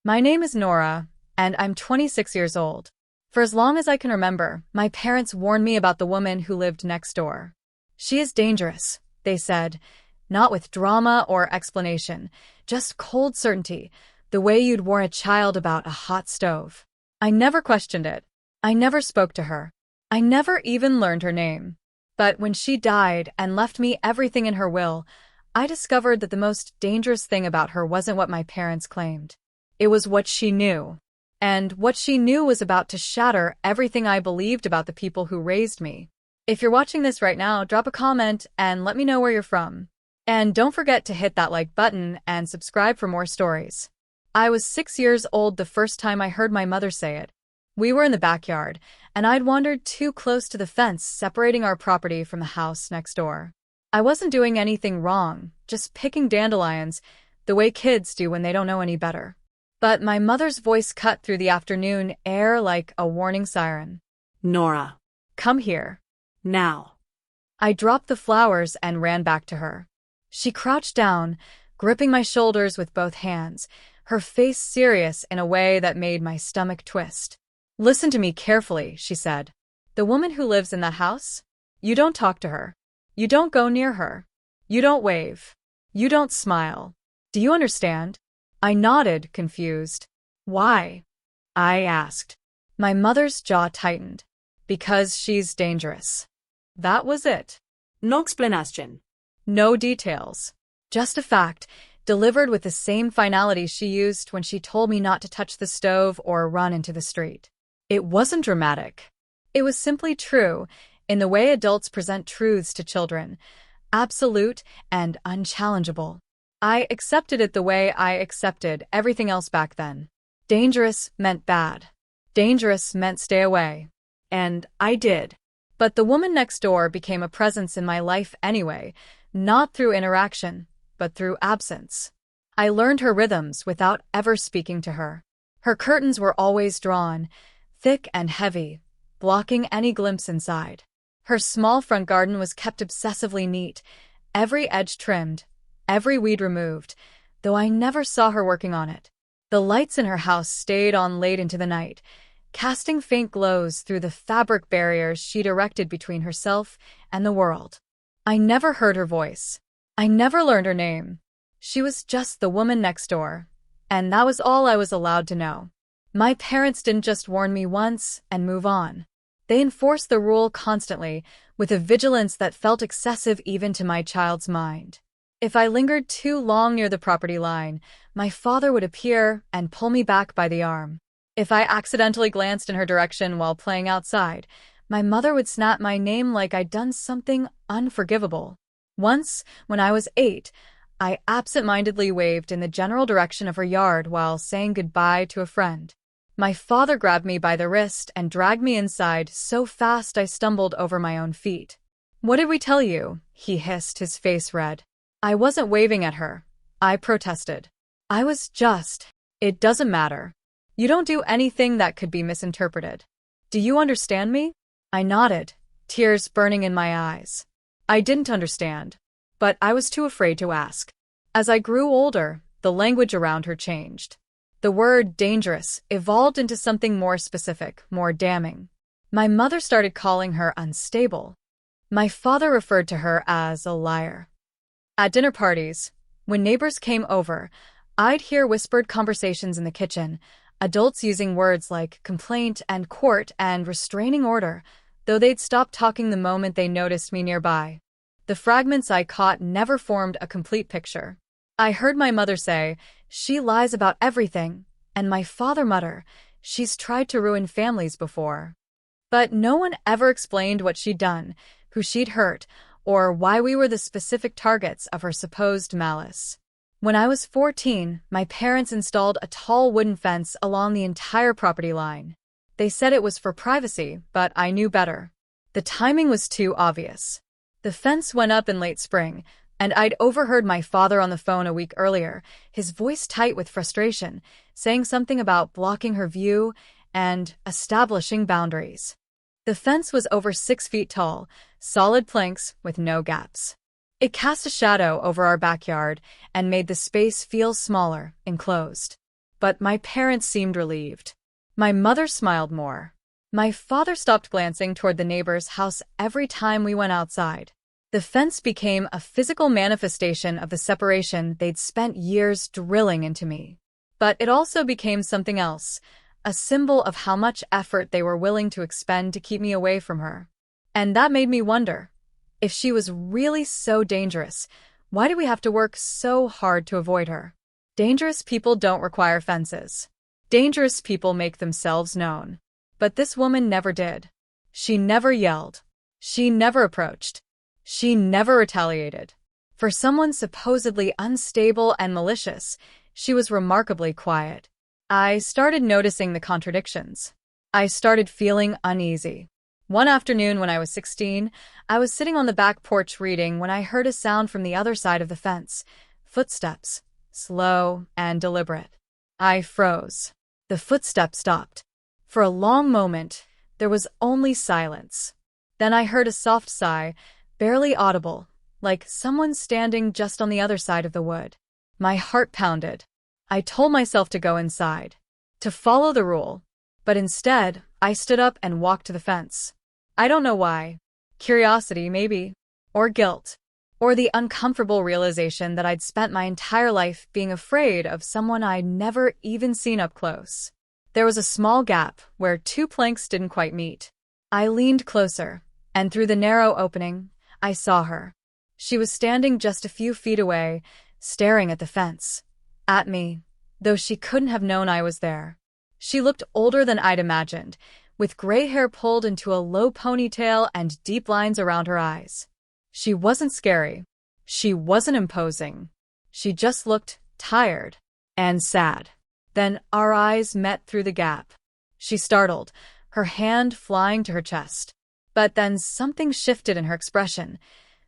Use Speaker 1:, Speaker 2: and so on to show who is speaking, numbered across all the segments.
Speaker 1: My name is Nora, and I'm 26 years old. For as long as I can remember, my parents warned me about the woman who lived next door. She is dangerous, they said, not with drama or explanation, just cold certainty, the way you'd warn a child about a hot stove. I never questioned it. I never spoke to her. I never even learned her name. But when she died and left me everything in her will, I discovered that the most dangerous thing about her wasn't what my parents claimed. It was what she knew. And what she knew was about to shatter everything I believed about the people who raised me. If you're watching this right now, drop a comment and let me know where you're from. And don't forget to hit that like button and subscribe for more stories. I was 6 years old the first time I heard my mother say it. We were in the backyard, and I'd wandered too close to the fence separating our property from the house next door. I wasn't doing anything wrong, just picking dandelions, the way kids do when they don't know any better. But my mother's voice cut through the afternoon air like a warning siren.
Speaker 2: Nora.
Speaker 1: Come here.
Speaker 2: Now.
Speaker 1: I dropped the flowers and ran back to her. She crouched down, gripping my shoulders with both hands, her face serious in a way that made my stomach twist. Listen to me carefully, she said. The woman who lives in that house? You don't talk to her. You don't go near her. You don't wave. You don't smile. Do you understand? I nodded, confused. Why? I asked. My mother's jaw tightened. Because she's dangerous. That was it.
Speaker 2: No explanation.
Speaker 1: No details. Just a fact, delivered with the same finality she used when she told me not to touch the stove or run into the street. It wasn't dramatic. It was simply true, in the way adults present truths to children. Absolute and unchallengeable. I accepted it the way I accepted everything else back then. Dangerous meant bad. Dangerous meant stay away. And I did. But the woman next door became a presence in my life anyway, not through interaction, but through absence. I learned her rhythms without ever speaking to her. Her curtains were always drawn, thick and heavy, blocking any glimpse inside. Her small front garden was kept obsessively neat, every edge trimmed, every weed removed, though I never saw her working on it. The lights in her house stayed on late into the night, casting faint glows through the fabric barriers she'd erected between herself and the world. I never heard her voice. I never learned her name. She was just the woman next door, and that was all I was allowed to know. My parents didn't just warn me once and move on. They enforced the rule constantly, with a vigilance that felt excessive even to my child's mind. If I lingered too long near the property line, my father would appear and pull me back by the arm. If I accidentally glanced in her direction while playing outside, my mother would snap my name like I'd done something unforgivable. Once, when I was 8, I absent-mindedly waved in the general direction of her yard while saying goodbye to a friend. My father grabbed me by the wrist and dragged me inside so fast I stumbled over my own feet. "What did we tell you?" he hissed, his face red. I wasn't waving at her. I protested. I was just, "It doesn't matter. You don't do anything that could be misinterpreted. Do you understand me?" I nodded, tears burning in my eyes. I didn't understand, but I was too afraid to ask. As I grew older, the language around her changed. The word dangerous evolved into something more specific, more damning. My mother started calling her unstable. My father referred to her as a liar. At dinner parties, when neighbors came over, I'd hear whispered conversations in the kitchen, adults using words like complaint and court and restraining order, though they'd stopped talking the moment they noticed me nearby. The fragments I caught never formed a complete picture. I heard my mother say, "She lies about everything," and my father mutter, "She's tried to ruin families before." But no one ever explained what she'd done, who she'd hurt, or why we were the specific targets of her supposed malice. When I was 14, my parents installed a tall wooden fence along the entire property line. They said it was for privacy, but I knew better. The timing was too obvious. The fence went up in late spring, and I'd overheard my father on the phone a week earlier, his voice tight with frustration, saying something about blocking her view and establishing boundaries. The fence was over 6 feet tall, solid planks with no gaps. It cast a shadow over our backyard and made the space feel smaller, enclosed. but my parents seemed relieved. My mother smiled more. My father stopped glancing toward the neighbor's house every time we went outside. The fence became a physical manifestation of the separation they'd spent years drilling into me. But it also became something else, a symbol of how much effort they were willing to expend to keep me away from her. And that made me wonder, if she was really so dangerous, why do we have to work so hard to avoid her? Dangerous people don't require fences. Dangerous people make themselves known. But this woman never did. She never yelled. She never approached. She never retaliated. For someone supposedly unstable and malicious, she was remarkably quiet. I started noticing the contradictions. I started feeling uneasy. One afternoon when I was 16, I was sitting on the back porch reading when I heard a sound from the other side of the fence. Footsteps, slow and deliberate. I froze. The footsteps stopped. For a long moment, there was only silence. Then I heard a soft sigh, barely audible, like someone standing just on the other side of the wood. My heart pounded. I told myself to go inside, to follow the rule. But instead, I stood up and walked to the fence. I don't know why. Curiosity, maybe. Or guilt. Or the uncomfortable realization that I'd spent my entire life being afraid of someone I'd never even seen up close. There was a small gap where two planks didn't quite meet. I leaned closer, and through the narrow opening, I saw her. She was standing just a few feet away, staring at the fence. At me, though she couldn't have known I was there. She looked older than I'd imagined, with gray hair pulled into a low ponytail and deep lines around her eyes. She wasn't scary. She wasn't imposing. She just looked tired and sad. Then our eyes met through the gap. She startled, her hand flying to her chest. But then something shifted in her expression.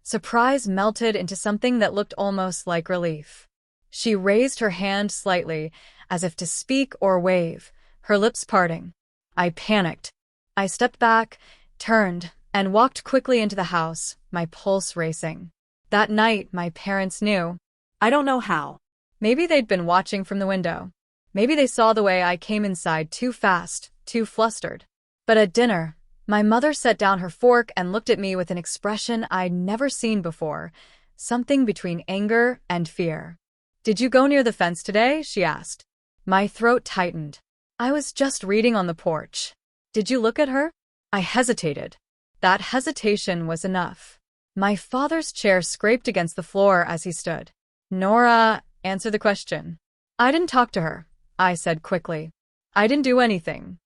Speaker 1: Surprise melted into something that looked almost like relief. She raised her hand slightly, as if to speak or wave, her lips parting. I panicked. I stepped back, turned, and walked quickly into the house, my pulse racing. That night, my parents knew.
Speaker 2: I don't know how.
Speaker 1: Maybe they'd been watching from the window. Maybe they saw the way I came inside too fast, too flustered. But at dinner, my mother set down her fork and looked at me with an expression I'd never seen before, something between anger and fear. "Did you go near the fence today?" she asked. My throat tightened. "I was just reading on the porch." "Did you look at her?" I hesitated. That hesitation was enough. My father's chair scraped against the floor as he stood. "Nora, answer the question." "I didn't talk to her," I said quickly. "I didn't do anything.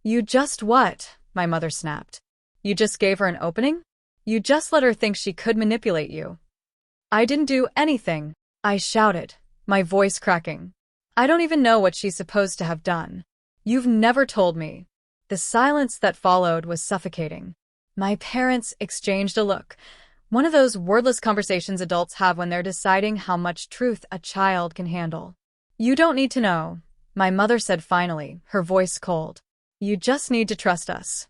Speaker 1: You just what?" my mother snapped. "You just gave her an opening? You just let her think she could manipulate you." "I didn't do anything," I shouted, my voice cracking. "I don't even know what she's supposed to have done. You've never told me." The silence that followed was suffocating. My parents exchanged a look, one of those wordless conversations adults have when they're deciding how much truth a child can handle. "You don't need to know," my mother said finally, her voice cold. "You just need to trust us."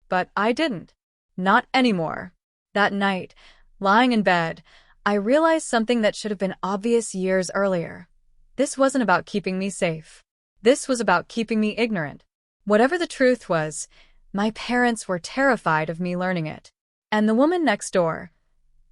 Speaker 1: But I didn't. Not anymore. That night, lying in bed, I realized something that should have been obvious years earlier. This wasn't about keeping me safe. This was about keeping me ignorant. Whatever the truth was, my parents were terrified of me learning it. And the woman next door,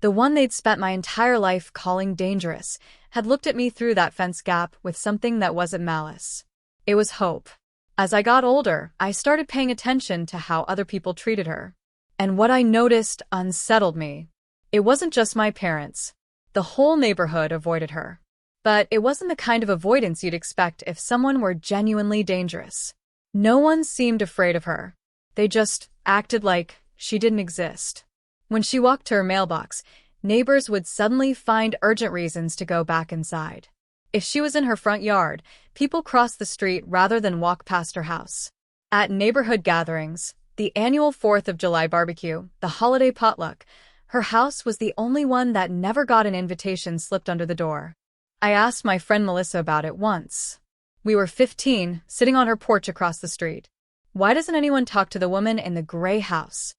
Speaker 1: the one they'd spent my entire life calling dangerous, had looked at me through that fence gap with something that wasn't malice. It was hope. As I got older, I started paying attention to how other people treated her. And what I noticed unsettled me. It wasn't just my parents. The whole neighborhood avoided her. But it wasn't the kind of avoidance you'd expect if someone were genuinely dangerous. No one seemed afraid of her. They just acted like she didn't exist. When she walked to her mailbox, neighbors would suddenly find urgent reasons to go back inside. If she was in her front yard, people crossed the street rather than walk past her house. At neighborhood gatherings, the annual 4th of July barbecue, the holiday potluck, her house was the only one that never got an invitation slipped under the door. I asked my friend Melissa about it once. We were 15, sitting on her porch across the street. "Why doesn't anyone talk to the woman in the gray house?"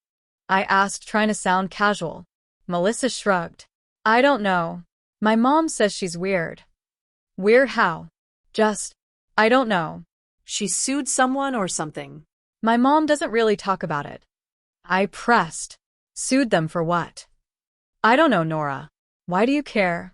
Speaker 1: I asked, trying to sound casual. Melissa shrugged. "I don't know. My mom says she's weird." "Weird how?" I don't know.
Speaker 2: She sued someone or something.
Speaker 1: My mom doesn't really talk about it. I pressed. Sued them for what? I don't know, Nora. Why do you care?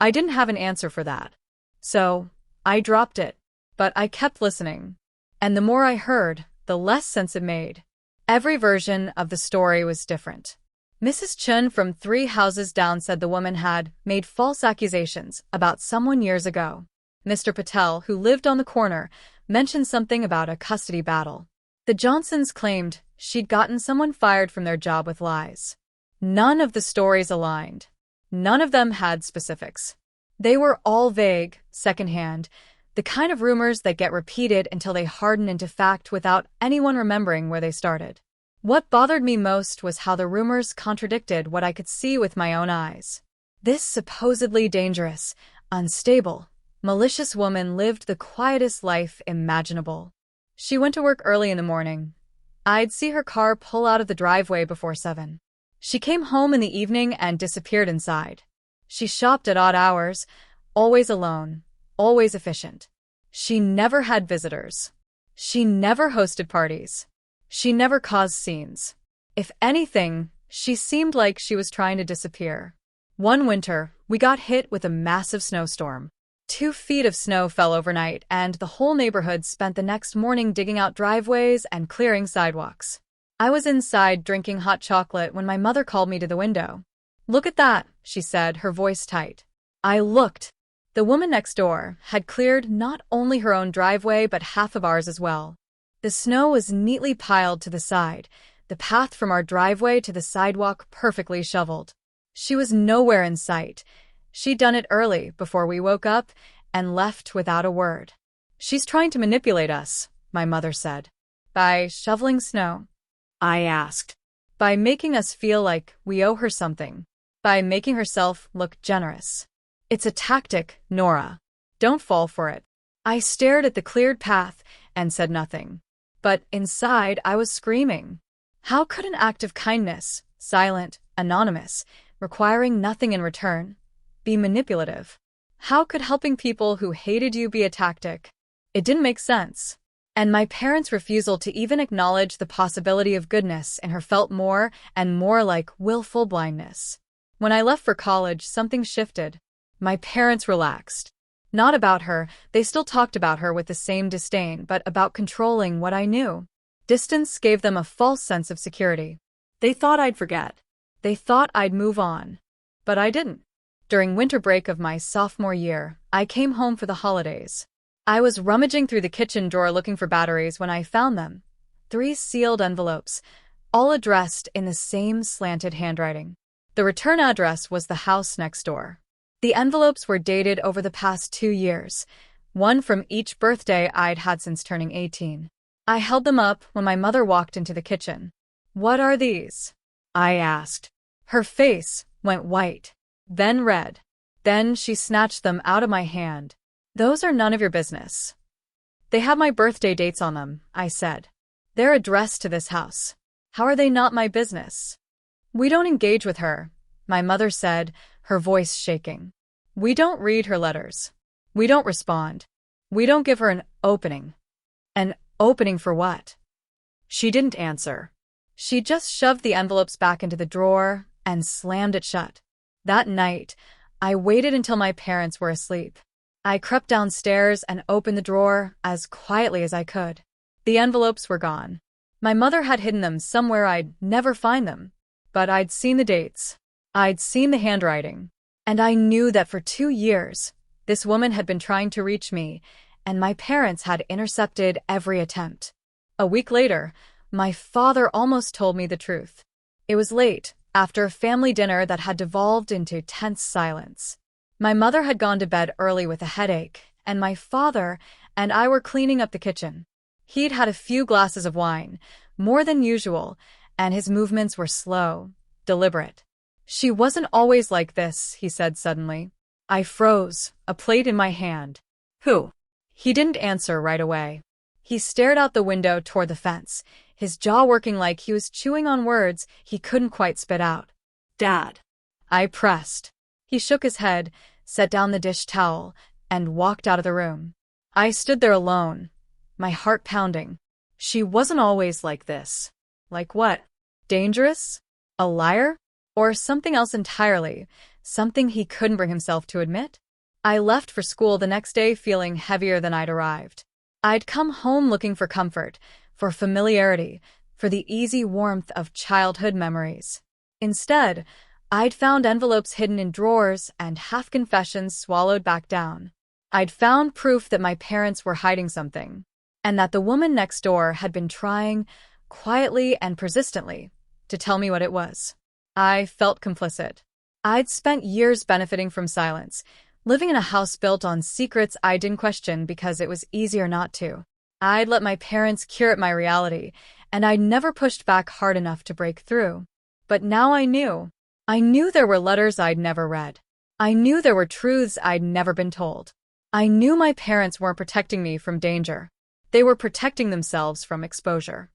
Speaker 1: I didn't have an answer for that. So, I dropped it. But I kept listening. And the more I heard, the less sense it made. Every version of the story was different. Mrs. Chun from 3 houses down said the woman had made false accusations about someone years ago. Mr. Patel, who lived on the corner, mentioned something about a custody battle. The Johnsons claimed she'd gotten someone fired from their job with lies. None of the stories aligned. None of them had specifics. They were all vague, secondhand, the kind of rumors that get repeated until they harden into fact without anyone remembering where they started. What bothered me most was how the rumors contradicted what I could see with my own eyes. This supposedly dangerous, unstable, malicious woman lived the quietest life imaginable. She went to work early in the morning. I'd see her car pull out of the driveway before 7. She came home in the evening and disappeared inside. She shopped at odd hours, always alone, always efficient. She never had visitors. She never hosted parties. She never caused scenes. If anything, she seemed like she was trying to disappear. One winter, we got hit with a massive snowstorm. 2 feet of snow fell overnight, and the whole neighborhood spent the next morning digging out driveways and clearing sidewalks. I was inside drinking hot chocolate when my mother called me to the window. "Look at that," she said, her voice tight. I looked. The woman next door had cleared not only her own driveway but half of ours as well. The snow was neatly piled to the side, the path from our driveway to the sidewalk perfectly shoveled. She was nowhere in sight. She'd done it early, before we woke up, and left without a word. "She's trying to manipulate us," my mother said. "By shoveling snow?" I asked. "By making us feel like we owe her something. By making herself look generous. It's a tactic, Nora. Don't fall for it." I stared at the cleared path and said nothing. But inside, I was screaming. How could an act of kindness, silent, anonymous, requiring nothing in return, be manipulative? How could helping people who hated you be a tactic? It didn't make sense. And my parents' refusal to even acknowledge the possibility of goodness in her felt more and more like willful blindness. When I left for college, something shifted. My parents relaxed. Not about her, they still talked about her with the same disdain, but about controlling what I knew. Distance gave them a false sense of security. They thought I'd forget. They thought I'd move on. But I didn't. During winter break of my sophomore year, I came home for the holidays. I was rummaging through the kitchen drawer looking for batteries when I found them. 3 sealed envelopes, all addressed in the same slanted handwriting. The return address was the house next door. The envelopes were dated over the past 2 years, one from each birthday I'd had since turning 18. I held them up when my mother walked into the kitchen. "What are these?" I asked. Her face went white, then red. Then she snatched them out of my hand. "Those are none of your business." "They have my birthday dates on them," I said. "They're addressed to this house. How are they not my business?" "We don't engage with her," my mother said, her voice shaking. "We don't read her letters. We don't respond. We don't give her an opening." "An opening for what?" She didn't answer. She just shoved the envelopes back into the drawer and slammed it shut. That night, I waited until my parents were asleep. I crept downstairs and opened the drawer as quietly as I could. The envelopes were gone. My mother had hidden them somewhere I'd never find them. But I'd seen the dates. I'd seen the handwriting. And I knew that for 2 years, this woman had been trying to reach me, and my parents had intercepted every attempt. A week later, my father almost told me the truth. It was late, after a family dinner that had devolved into tense silence. My mother had gone to bed early with a headache, and my father and I were cleaning up the kitchen. He'd had a few glasses of wine, more than usual, and his movements were slow, deliberate. "She wasn't always like this," he said suddenly. I froze, a plate in my hand. "Who?" He didn't answer right away. He stared out the window toward the fence, his jaw working like he was chewing on words he couldn't quite spit out. "Dad." I pressed. He shook his head, set down the dish towel, and walked out of the room. I stood there alone, my heart pounding. She wasn't always like this. Like what? Dangerous? A liar? Or something else entirely, something he couldn't bring himself to admit? I left for school the next day feeling heavier than I'd arrived. I'd come home looking for comfort, for familiarity, for the easy warmth of childhood memories. Instead, I'd found envelopes hidden in drawers and half-confessions swallowed back down. I'd found proof that my parents were hiding something, and that the woman next door had been trying, quietly and persistently, to tell me what it was. I felt complicit. I'd spent years benefiting from silence, living in a house built on secrets I didn't question because it was easier not to. I'd let my parents curate my reality, and I'd never pushed back hard enough to break through. But now I knew. I knew there were letters I'd never read. I knew there were truths I'd never been told. I knew my parents weren't protecting me from danger. They were protecting themselves from exposure.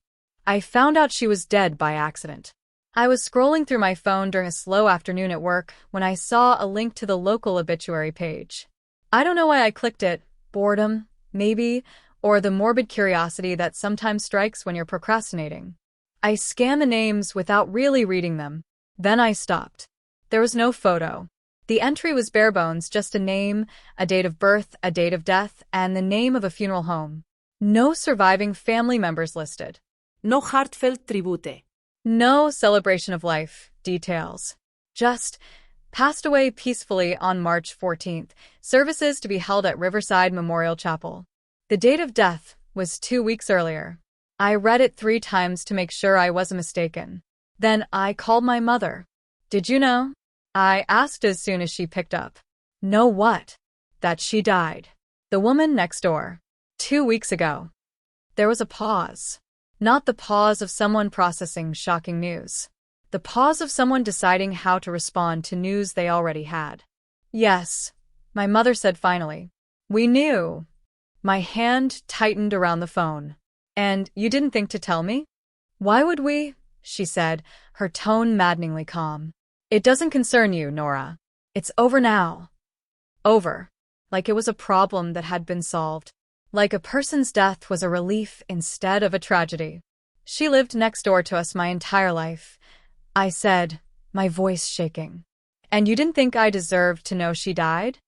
Speaker 1: I found out she was dead by accident. I was scrolling through my phone during a slow afternoon at work when I saw a link to the local obituary page. I don't know why I clicked it, boredom, maybe, or the morbid curiosity that sometimes strikes when you're procrastinating. I scanned the names without really reading them. Then I stopped. There was no photo. The entry was bare bones, just a name, a date of birth, a date of death, and the name of a funeral home. No surviving family members listed.
Speaker 2: No heartfelt tribute.
Speaker 1: No celebration of life details. Just passed away peacefully on March 14th, services to be held at Riverside Memorial Chapel. The date of death was 2 weeks earlier. I read it 3 times to make sure I wasn't mistaken. Then I called my mother. Did you know? I asked as soon as she picked up. Know what? That she died. The woman next door. 2 weeks ago. There was a pause. Not the pause of someone processing shocking news. The pause of someone deciding how to respond to news they already had. Yes, my mother said finally. We knew. My hand tightened around the phone. And you didn't think to tell me? Why would we? She said, her tone maddeningly calm. It doesn't concern you, Nora. It's over now. Over. Like it was a problem that had been solved. Like a person's death was a relief instead of a tragedy. She lived next door to us my entire life, I said, my voice shaking. And you didn't think I deserved to know she died?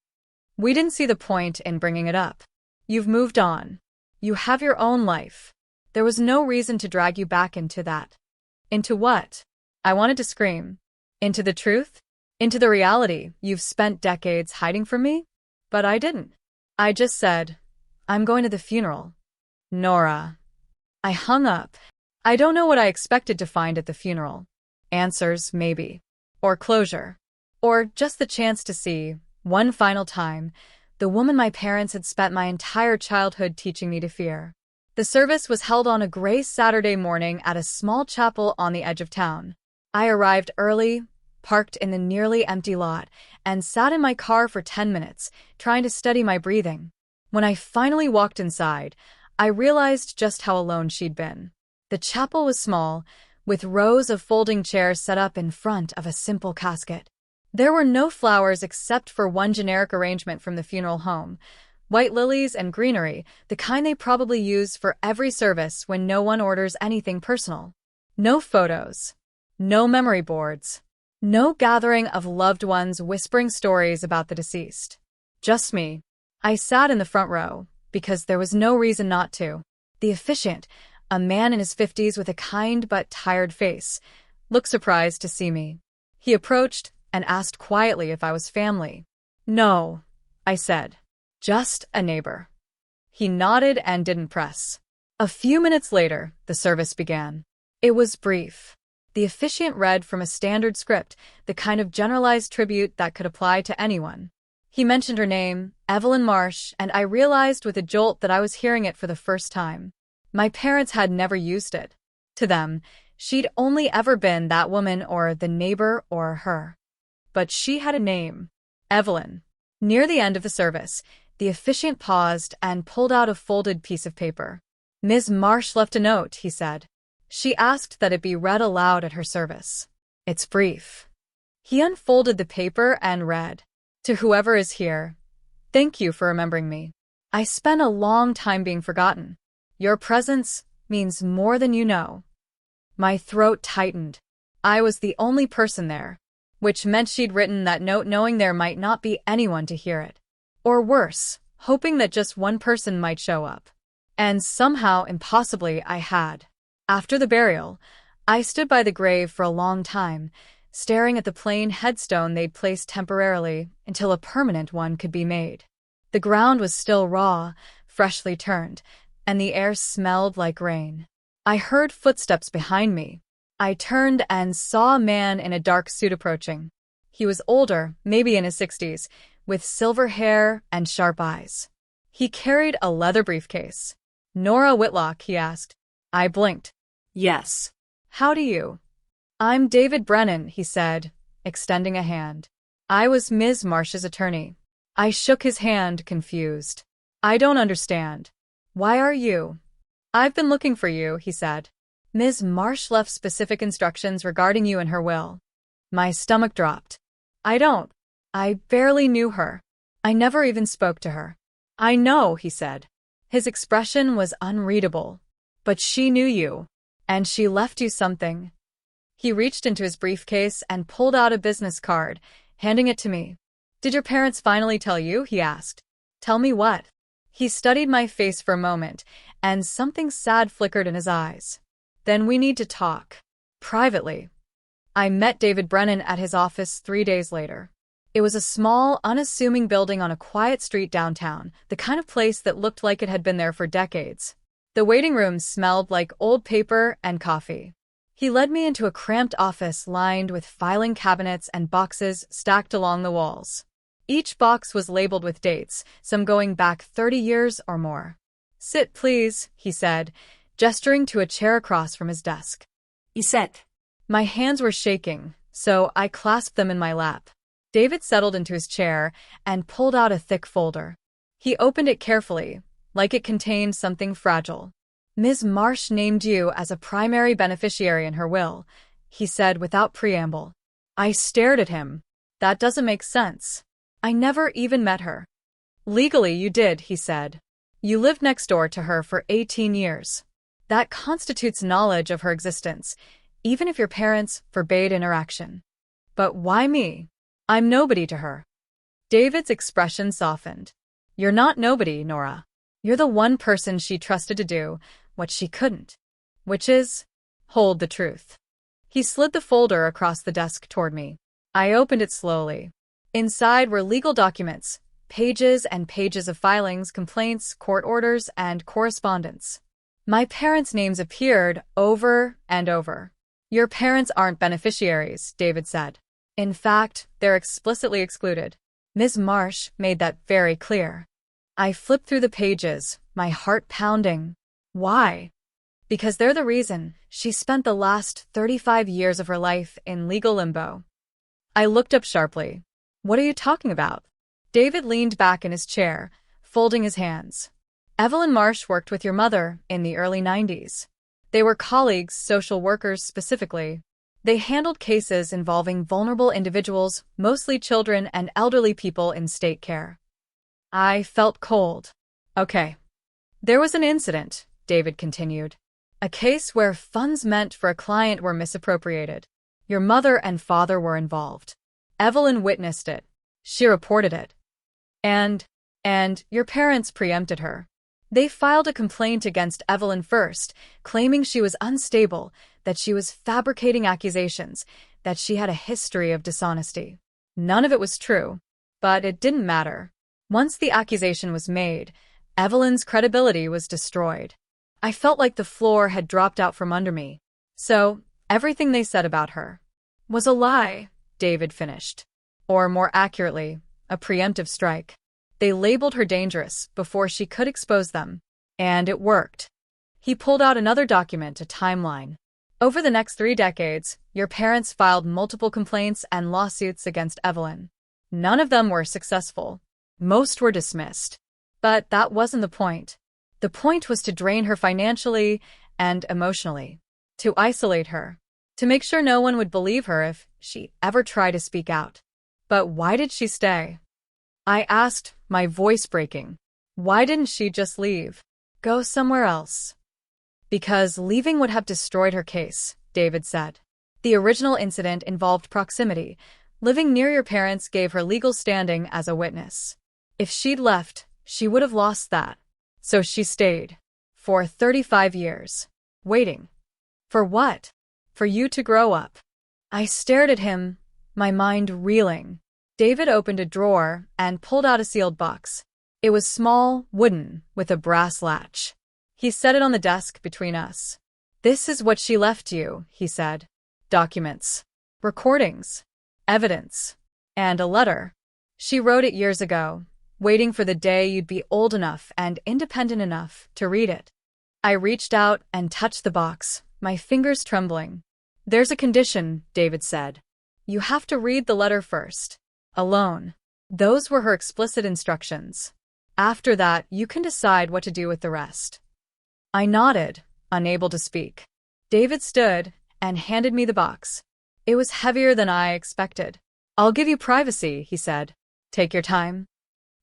Speaker 1: We didn't see the point in bringing it up. You've moved on. You have your own life. There was no reason to drag you back into that. Into what? I wanted to scream. Into the truth? Into the reality you've spent decades hiding from me? But I didn't. I just said, I'm going to the funeral. Nora. I hung up. I don't know what I expected to find at the funeral. Answers, maybe. Or closure. Or just the chance to see, one final time, the woman my parents had spent my entire childhood teaching me to fear. The service was held on a gray Saturday morning at a small chapel on the edge of town. I arrived early, parked in the nearly empty lot, and sat in my car for 10 minutes, trying to steady my breathing. When I finally walked inside, I realized just how alone she'd been. The chapel was small, with rows of folding chairs set up in front of a simple casket. There were no flowers except for one generic arrangement from the funeral home, white lilies and greenery, the kind they probably use for every service when no one orders anything personal. No photos. No memory boards. No gathering of loved ones whispering stories about the deceased. Just me. I sat in the front row, because there was no reason not to. The officiant, a man in his 50s with a kind but tired face, looked surprised to see me. He approached and asked quietly if I was family. No, I said. Just a neighbor. He nodded and didn't press. A few minutes later, the service began. It was brief. The officiant read from a standard script, the kind of generalized tribute that could apply to anyone. He mentioned her name, Evelyn Marsh, and I realized with a jolt that I was hearing it for the first time. My parents had never used it. To them, she'd only ever been that woman or the neighbor or her. But she had a name. Evelyn. Near the end of the service, the officiant paused and pulled out a folded piece of paper. Ms. Marsh left a note, he said. She asked that it be read aloud at her service. It's brief. He unfolded the paper and read, To whoever is here, Thank you for remembering me. I spent a long time being forgotten. Your presence means more than you know. My throat tightened. I was the only person there, which meant she'd written that note knowing there might not be anyone to hear it. Or worse, hoping that just one person might show up. And somehow, impossibly, I had. After the burial, I stood by the grave for a long time, staring at the plain headstone they'd placed temporarily until a permanent one could be made. The ground was still raw, freshly turned, and the air smelled like rain. I heard footsteps behind me. I turned and saw a man in a dark suit approaching. He was older, maybe in his 60s, with silver hair and sharp eyes. He carried a leather briefcase. Nora Whitlock, he asked. I blinked.
Speaker 2: Yes.
Speaker 1: How do you? I'm David Brennan, he said, extending a hand. I was Ms. Marsh's attorney. I shook his hand, confused. I don't understand. Why are you? I've been looking for you, he said. Ms. Marsh left specific instructions regarding you in her will. My stomach dropped. I barely knew her. I never even spoke to her. I know, he said. His expression was unreadable. But she knew you. And she left you something. He reached into his briefcase and pulled out a business card, handing it to me. Did your parents finally tell you? He asked. Tell me what? He studied my face for a moment, and something sad flickered in his eyes. Then we need to talk. Privately. I met David Brennan at his office 3 days later. It was a small, unassuming building on a quiet street downtown, the kind of place that looked like it had been there for decades. The waiting room smelled like old paper and coffee. He led me into a cramped office lined with filing cabinets and boxes stacked along the walls. Each box was labeled with dates, some going back 30 years or more. Sit, please, he said, gesturing to a chair across from his desk.
Speaker 2: I sat.
Speaker 1: My hands were shaking, so I clasped them in my lap. David settled into his chair and pulled out a thick folder. He opened it carefully, like it contained something fragile. Ms. Marsh named you as a primary beneficiary in her will, he said without preamble. I stared at him. That doesn't make sense. I never even met her. Legally, you did, he said. You lived next door to her for 18 years. That constitutes knowledge of her existence, even if your parents forbade interaction. But why me? I'm nobody to her. David's expression softened. You're not nobody, Nora. You're the one person she trusted to do what she couldn't, which is hold the truth. He slid the folder across the desk toward me. I opened it slowly. Inside were legal documents, pages and pages of filings, complaints, court orders, and correspondence. My parents' names appeared over and over. Your parents aren't beneficiaries, David said. In fact, they're explicitly excluded. Ms. Marsh made that very clear. I flipped through the pages, my heart pounding. Why? Because they're the reason she spent the last 35 years of her life in legal limbo. I looked up sharply. What are you talking about? David leaned back in his chair, folding his hands. Evelyn Marsh worked with your mother in the early 90s. They were colleagues, social workers specifically. They handled cases involving vulnerable individuals, mostly children and elderly people in state care. I felt cold. Okay. There was an incident, David continued. A case where funds meant for a client were misappropriated. Your mother and father were involved. Evelyn witnessed it. She reported it. And your parents preempted her. They filed a complaint against Evelyn first, claiming she was unstable, that she was fabricating accusations, that she had a history of dishonesty. None of it was true, but it didn't matter. Once the accusation was made, Evelyn's credibility was destroyed. I felt like the floor had dropped out from under me. So, everything they said about her was a lie, David finished. Or more accurately, a preemptive strike. They labeled her dangerous before she could expose them. And it worked. He pulled out another document, a timeline. Over the next 3 decades, your parents filed multiple complaints and lawsuits against Evelyn. None of them were successful. Most were dismissed. But that wasn't the point. The point was to drain her financially and emotionally. To isolate her. To make sure no one would believe her if she ever tried to speak out. But why did she stay? I asked, my voice breaking. Why didn't she just leave? Go somewhere else. Because leaving would have destroyed her case, David said. The original incident involved proximity. Living near your parents gave her legal standing as a witness. If she'd left, she would have lost that. So she stayed. For 35 years. Waiting. For what? For you to grow up. I stared at him, my mind reeling. David opened a drawer and pulled out a sealed box. It was small, wooden, with a brass latch. He set it on the desk between us. This is what she left you, he said. Documents. Recordings. Evidence. And a letter. She wrote it years ago, waiting for the day you'd be old enough and independent enough to read it. I reached out and touched the box, my fingers trembling. There's a condition, David said. You have to read the letter first. Alone. Those were her explicit instructions. After that, you can decide what to do with the rest. I nodded, unable to speak. David stood and handed me the box. It was heavier than I expected. I'll give you privacy, he said. Take your time.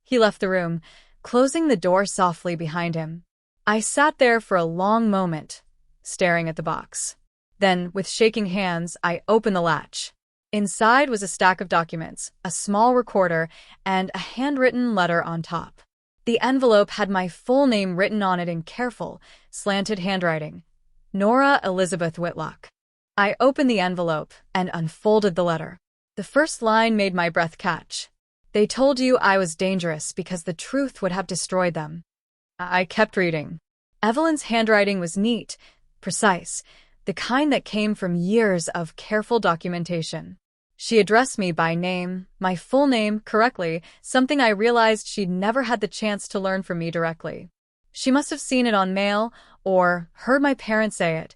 Speaker 1: He left the room, closing the door softly behind him. I sat there for a long moment, staring at the box. Then, with shaking hands, I opened the latch. Inside was a stack of documents, a small recorder, and a handwritten letter on top. The envelope had my full name written on it in careful, slanted handwriting. Nora Elizabeth Whitlock. I opened the envelope and unfolded the letter. The first line made my breath catch. They told you I was dangerous because the truth would have destroyed them. I kept reading. Evelyn's handwriting was neat, precise, the kind that came from years of careful documentation. She addressed me by name, my full name, correctly, something I realized she'd never had the chance to learn from me directly. She must have seen it on mail, or heard my parents say it,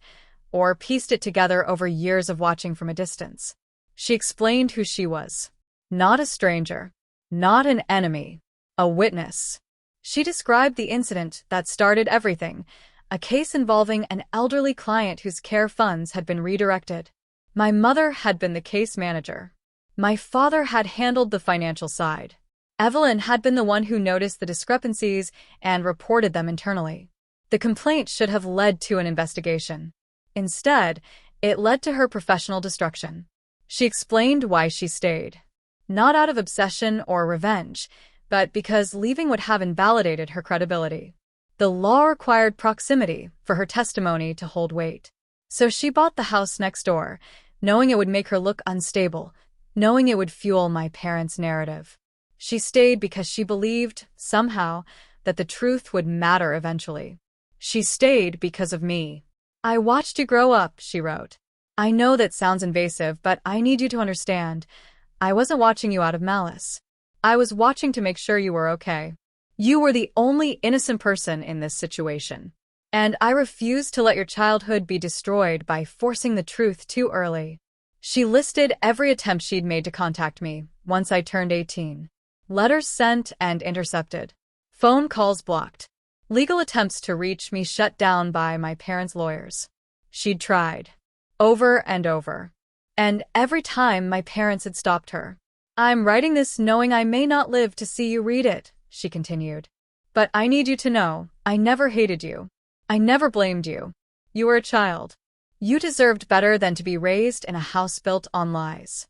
Speaker 1: or pieced it together over years of watching from a distance. She explained who she was. Not a stranger. Not an enemy. A witness. She described the incident that started everything, a case involving an elderly client whose care funds had been redirected. My mother had been the case manager. My father had handled the financial side. Evelyn had been the one who noticed the discrepancies and reported them internally. The complaint should have led to an investigation. Instead, it led to her professional destruction. She explained why she stayed. Not out of obsession or revenge, but because leaving would have invalidated her credibility. The law required proximity for her testimony to hold weight. So she bought the house next door, knowing it would make her look unstable, knowing it would fuel my parents' narrative. She stayed because she believed, somehow, that the truth would matter eventually. She stayed because of me. I watched you grow up, she wrote. I know that sounds invasive, but I need you to understand. I wasn't watching you out of malice. I was watching to make sure you were okay. You were the only innocent person in this situation. And I refuse to let your childhood be destroyed by forcing the truth too early. She listed every attempt she'd made to contact me once I turned 18. Letters sent and intercepted. Phone calls blocked. Legal attempts to reach me shut down by my parents' lawyers. She'd tried. Over and over. And every time my parents had stopped her. I'm writing this knowing I may not live to see you read it, she continued. But I need you to know, I never hated you. I never blamed you. You were a child. You deserved better than to be raised in a house built on lies.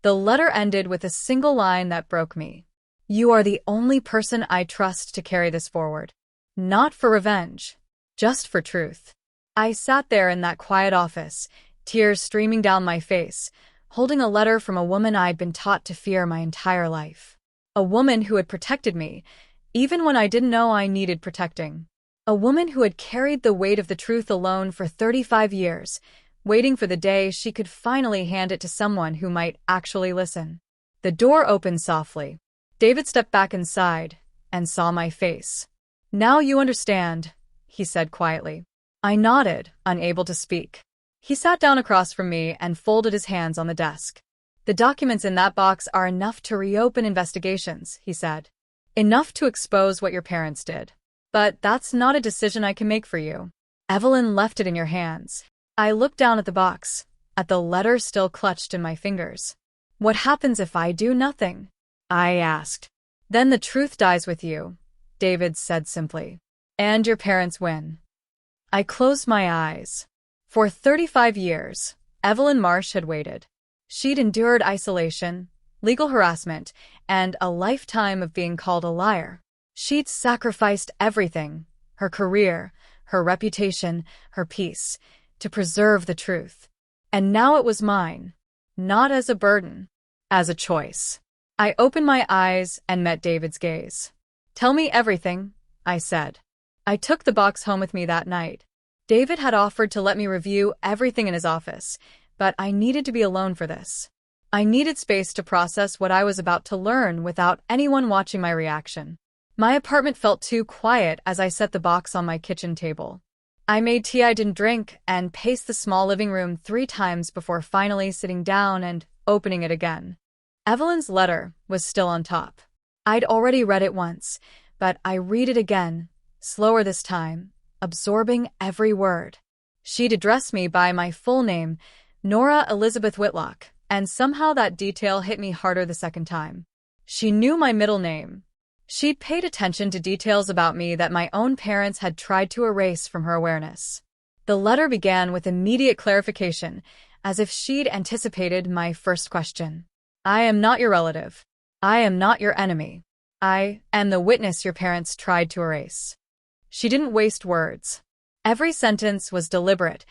Speaker 1: The letter ended with a single line that broke me. You are the only person I trust to carry this forward. Not for revenge, just for truth. I sat there in that quiet office, tears streaming down my face, holding a letter from a woman I'd been taught to fear my entire life. A woman who had protected me, even when I didn't know I needed protecting. A woman who had carried the weight of the truth alone for 35 years, waiting for the day she could finally hand it to someone who might actually listen. The door opened softly. David stepped back inside and saw my face. Now you understand, he said quietly. I nodded, unable to speak. He sat down across from me and folded his hands on the desk. The documents in that box are enough to reopen investigations, he said. Enough to expose what your parents did. But that's not a decision I can make for you. Evelyn left it in your hands. I looked down at the box, at the letter still clutched in my fingers. What happens if I do nothing? I asked. Then the truth dies with you, David said simply. And your parents win. I closed my eyes. For 35 years, Evelyn Marsh had waited. She'd endured isolation, legal harassment, and a lifetime of being called a liar. She'd sacrificed everything, her career, her reputation, her peace, to preserve the truth. And now it was mine, not as a burden, as a choice. I opened my eyes and met David's gaze. Tell me everything, I said. I took the box home with me that night. David had offered to let me review everything in his office, but I needed to be alone for this. I needed space to process what I was about to learn without anyone watching my reaction. My apartment felt too quiet as I set the box on my kitchen table. I made tea I didn't drink and paced the small living room 3 times before finally sitting down and opening it again. Evelyn's letter was still on top. I'd already read it once, but I read it again, slower this time, absorbing every word. She'd addressed me by my full name, Nora Elizabeth Whitlock, and somehow that detail hit me harder the second time. She knew my middle name. She'd paid attention to details about me that my own parents had tried to erase from her awareness. The letter began with immediate clarification, as if she'd anticipated my first question. I am not your relative. I am not your enemy. I am the witness your parents tried to erase. She didn't waste words. Every sentence was deliberate,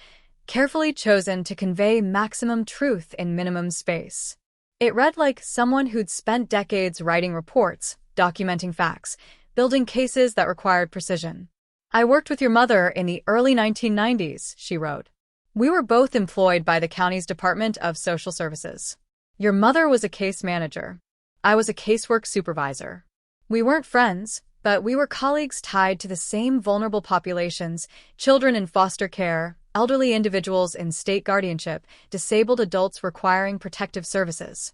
Speaker 1: carefully chosen to convey maximum truth in minimum space. It read like someone who'd spent decades writing reports, documenting facts, building cases that required precision. I worked with your mother in the early 1990s, she wrote. We were both employed by the county's Department of Social Services. Your mother was a case manager. I was a casework supervisor. We weren't friends, but we were colleagues tied to the same vulnerable populations: children in foster care, elderly individuals in state guardianship, disabled adults requiring protective services.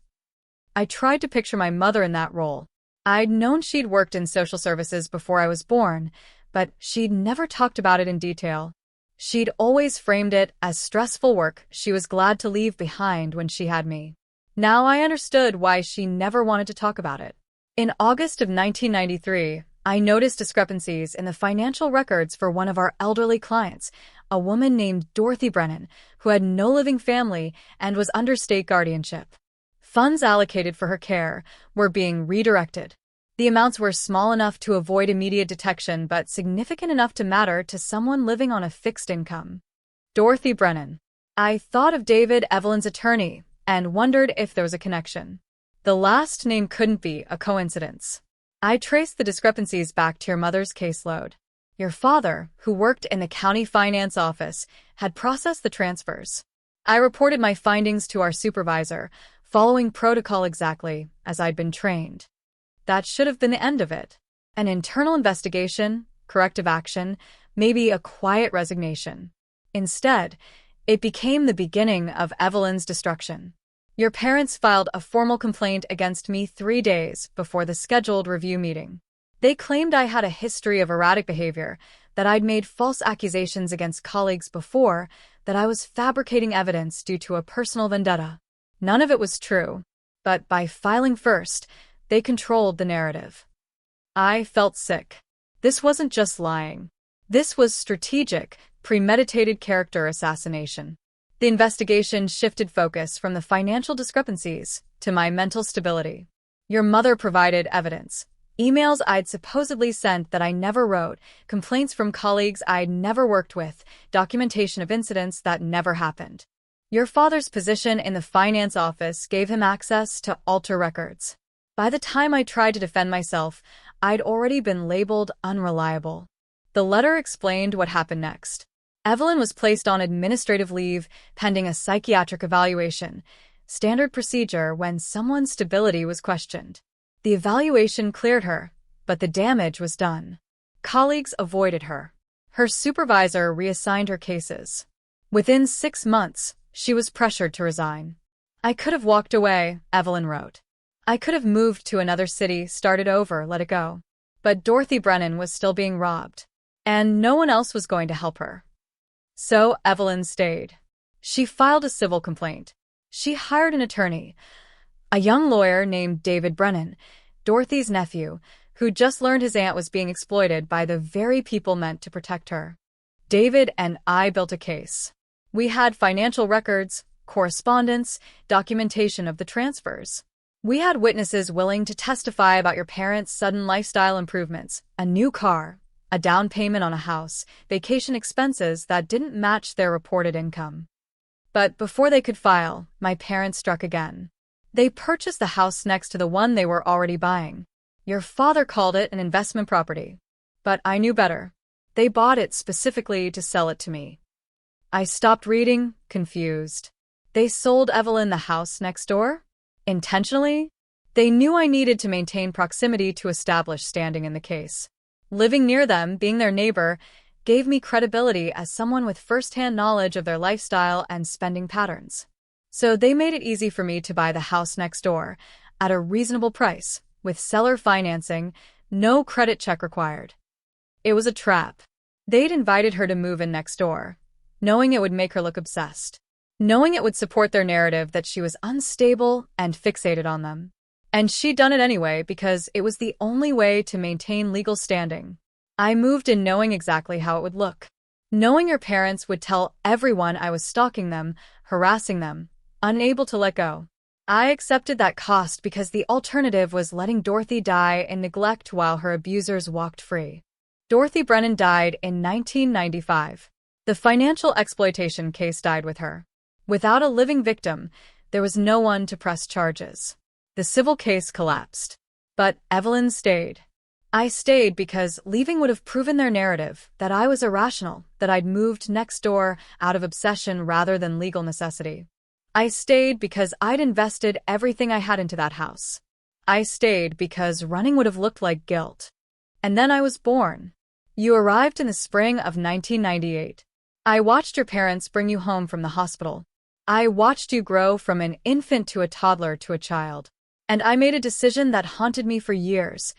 Speaker 1: I tried to picture my mother in that role. I'd known she'd worked in social services before I was born, but she'd never talked about it in detail. She'd always framed it as stressful work she was glad to leave behind when she had me. Now I understood why she never wanted to talk about it. In August of 1993, I noticed discrepancies in the financial records for one of our elderly clients, a woman named Dorothy Brennan, who had no living family and was under state guardianship. Funds allocated for her care were being redirected. The amounts were small enough to avoid immediate detection, but significant enough to matter to someone living on a fixed income. Dorothy Brennan. I thought of David, Evelyn's attorney, and wondered if there was a connection. The last name couldn't be a coincidence. I traced the discrepancies back to your mother's caseload. Your father, who worked in the county finance office, had processed the transfers. I reported my findings to our supervisor, following protocol exactly as I'd been trained. That should have been the end of it. An internal investigation, corrective action, maybe a quiet resignation. Instead, it became the beginning of Evelyn's destruction. Your parents filed a formal complaint against me 3 days before the scheduled review meeting. They claimed I had a history of erratic behavior, that I'd made false accusations against colleagues before, that I was fabricating evidence due to a personal vendetta. None of it was true, but by filing first, they controlled the narrative. I felt sick. This wasn't just lying. This was strategic, premeditated character assassination. The investigation shifted focus from the financial discrepancies to my mental stability. Your mother provided evidence. Emails I'd supposedly sent that I never wrote, complaints from colleagues I'd never worked with, documentation of incidents that never happened. Your father's position in the finance office gave him access to alter records. By the time I tried to defend myself, I'd already been labeled unreliable. The letter explained what happened next. Evelyn was placed on administrative leave pending a psychiatric evaluation, standard procedure when someone's stability was questioned. The evaluation cleared her, but the damage was done. Colleagues avoided her. Her supervisor reassigned her cases. Within 6 months, she was pressured to resign. I could have walked away, Evelyn wrote. I could have moved to another city, started over, let it go. But Dorothy Brennan was still being robbed, and no one else was going to help her. So Evelyn stayed. She filed a civil complaint. She hired an attorney, a young lawyer named David Brennan. Dorothy's nephew, who just learned his aunt was being exploited by the very people meant to protect her. David and I built a case. We had financial records, correspondence, documentation of the transfers. We had witnesses willing to testify about your parents' sudden lifestyle improvements, a new car, a down payment on a house, vacation expenses that didn't match their reported income. But before they could file, my parents struck again. They purchased the house next to the one they were already buying. Your father called it an investment property. But I knew better. They bought it specifically to sell it to me. I stopped reading, confused. They sold Evelyn the house next door? Intentionally? They knew I needed to maintain proximity to establish standing in the case. Living near them, being their neighbor, gave me credibility as someone with first-hand knowledge of their lifestyle and spending patterns. So they made it easy for me to buy the house next door, at a reasonable price, with seller financing, no credit check required. It was a trap. They'd invited her to move in next door, knowing it would make her look obsessed, knowing it would support their narrative that she was unstable and fixated on them. And she'd done it anyway because it was the only way to maintain legal standing. I moved in knowing exactly how it would look. Knowing your parents would tell everyone I was stalking them, harassing them, unable to let go. I accepted that cost because the alternative was letting Dorothy die in neglect while her abusers walked free. Dorothy Brennan died in 1995. The financial exploitation case died with her. Without a living victim, there was no one to press charges. The civil case collapsed. But Evelyn stayed. I stayed because leaving would have proven their narrative, that I was irrational, that I'd moved next door out of obsession rather than legal necessity. I stayed because I'd invested everything I had into that house. I stayed because running would have looked like guilt. And then I was born. You arrived in the spring of 1998. I watched your parents bring you home from the hospital. I watched you grow from an infant to a toddler to a child. And I made a decision that haunted me for years.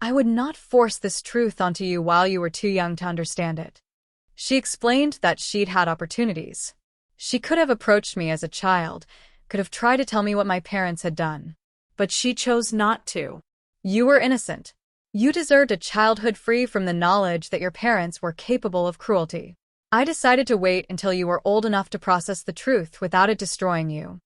Speaker 1: I would not force this truth onto you while you were too young to understand it. She explained that she'd had opportunities. She could have approached me as a child, could have tried to tell me what my parents had done. But she chose not to. You were innocent. You deserved a childhood free from the knowledge that your parents were capable of cruelty. I decided to wait until you were old enough to process the truth without it destroying you.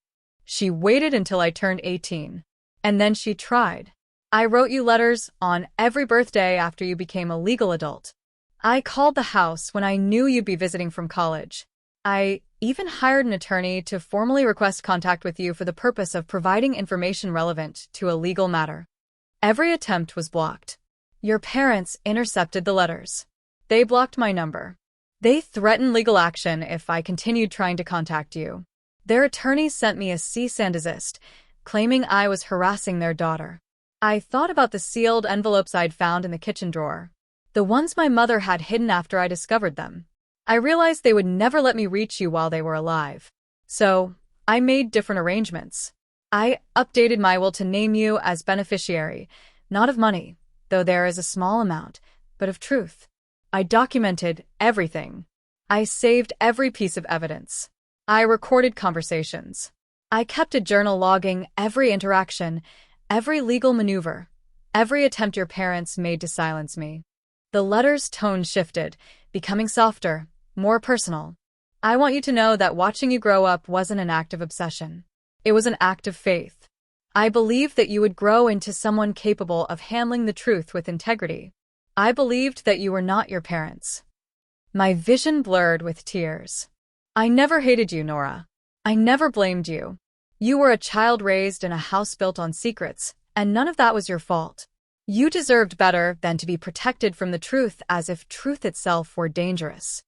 Speaker 1: She waited until I turned 18. And then she tried. I wrote you letters on every birthday after you became a legal adult. I called the house when I knew you'd be visiting from college. I even hired an attorney to formally request contact with you for the purpose of providing information relevant to a legal matter. Every attempt was blocked. Your parents intercepted the letters. They blocked my number. They threatened legal action if I continued trying to contact you. Their attorneys sent me a cease and desist, claiming I was harassing their daughter. I thought about the sealed envelopes I'd found in the kitchen drawer, the ones my mother had hidden after I discovered them. I realized they would never let me reach you while they were alive. So, I made different arrangements. I updated my will to name you as beneficiary, not of money, though there is a small amount, but of truth. I documented everything. I saved every piece of evidence. I recorded conversations. I kept a journal logging every interaction, every legal maneuver, every attempt your parents made to silence me. The letter's tone shifted, becoming softer, more personal. I want you to know that watching you grow up wasn't an act of obsession. It was an act of faith. I believed that you would grow into someone capable of handling the truth with integrity. I believed that you were not your parents. My vision blurred with tears. I never hated you, Nora. I never blamed you. You were a child raised in a house built on secrets, and none of that was your fault. You deserved better than to be protected from the truth as if truth itself were dangerous.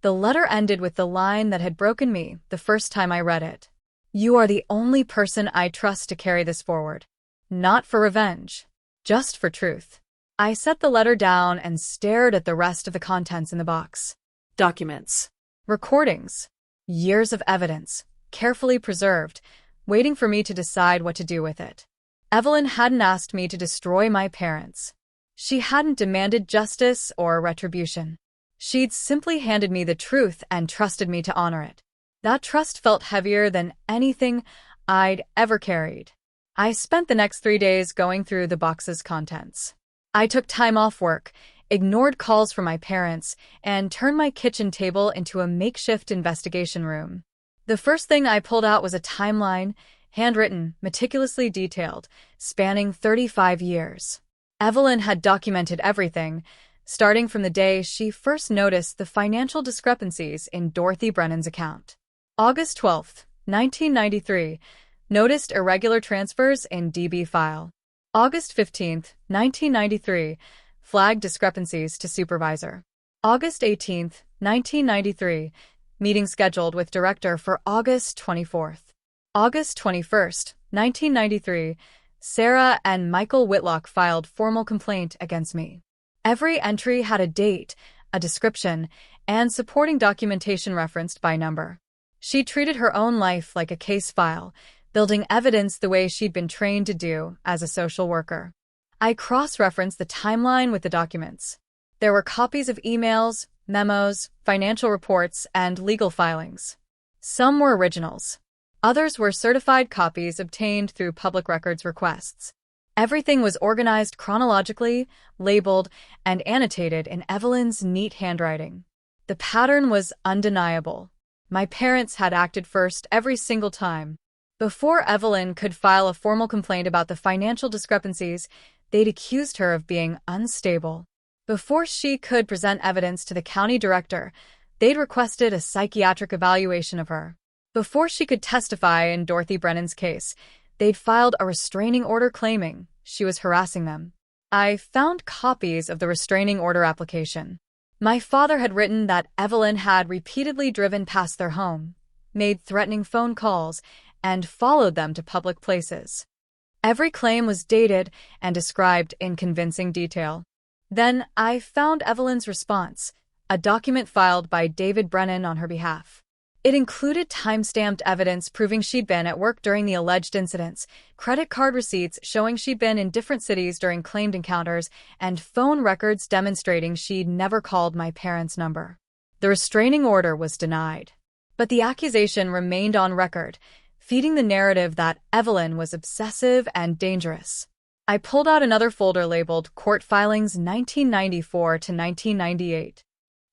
Speaker 1: The letter ended with the line that had broken me the first time I read it. You are the only person I trust to carry this forward. Not for revenge, just for truth. I set the letter down and stared at the rest of the contents in the box.
Speaker 2: Documents.
Speaker 1: Recordings. Years of evidence, carefully preserved, waiting for me to decide what to do with it. Evelyn hadn't asked me to destroy my parents. She hadn't demanded justice or retribution. She'd simply handed me the truth and trusted me to honor it. That trust felt heavier than anything I'd ever carried. I spent the next 3 days going through the box's contents. I took time off work, ignored calls from my parents, and turned my kitchen table into a makeshift investigation room. The first thing I pulled out was a timeline, handwritten, meticulously detailed, spanning 35 years. Evelyn had documented everything, starting from the day she first noticed the financial discrepancies in Dorothy Brennan's account. August 12, 1993, noticed irregular transfers in DB file. August 15, 1993, flagged discrepancies to supervisor. August 18, 1993, meeting scheduled with director for August 24th. August 21st, 1993, Sarah and Michael Whitlock filed formal complaint against me. Every entry had a date, a description, and supporting documentation referenced by number. She treated her own life like a case file, building evidence the way she'd been trained to do as a social worker. I cross-referenced the timeline with the documents. There were copies of emails, memos, financial reports, and legal filings. Some were originals. Others were certified copies obtained through public records requests. Everything was organized chronologically, labeled, and annotated in Evelyn's neat handwriting. The pattern was undeniable. My parents had acted first every single time. Before Evelyn could file a formal complaint about the financial discrepancies, they'd accused her of being unstable. Before she could present evidence to the county director, they'd requested a psychiatric evaluation of her. Before she could testify in Dorothy Brennan's case, they'd filed a restraining order claiming she was harassing them. I found copies of the restraining order application. My father had written that Evelyn had repeatedly driven past their home, made threatening phone calls, and followed them to public places. Every claim was dated and described in convincing detail. Then I found Evelyn's response, a document filed by David Brennan on her behalf. It included time-stamped evidence proving she'd been at work during the alleged incidents, credit card receipts showing she'd been in different cities during claimed encounters, and phone records demonstrating she'd never called my parents' number. The restraining order was denied. But the accusation remained on record, feeding the narrative that Evelyn was obsessive and dangerous. I pulled out another folder labeled Court Filings 1994 to 1998.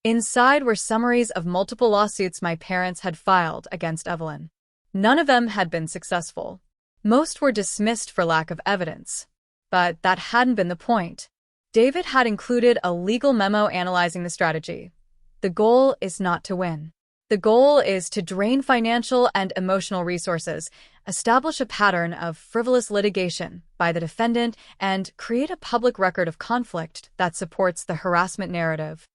Speaker 1: Inside were summaries of multiple lawsuits my parents had filed against Evelyn. None of them had been successful. Most were dismissed for lack of evidence. But that hadn't been the point. David had included a legal memo analyzing the strategy. The goal is not to win. The goal is to drain financial and emotional resources, establish a pattern of frivolous litigation by the defendant, and create a public record of conflict that supports the harassment narrative.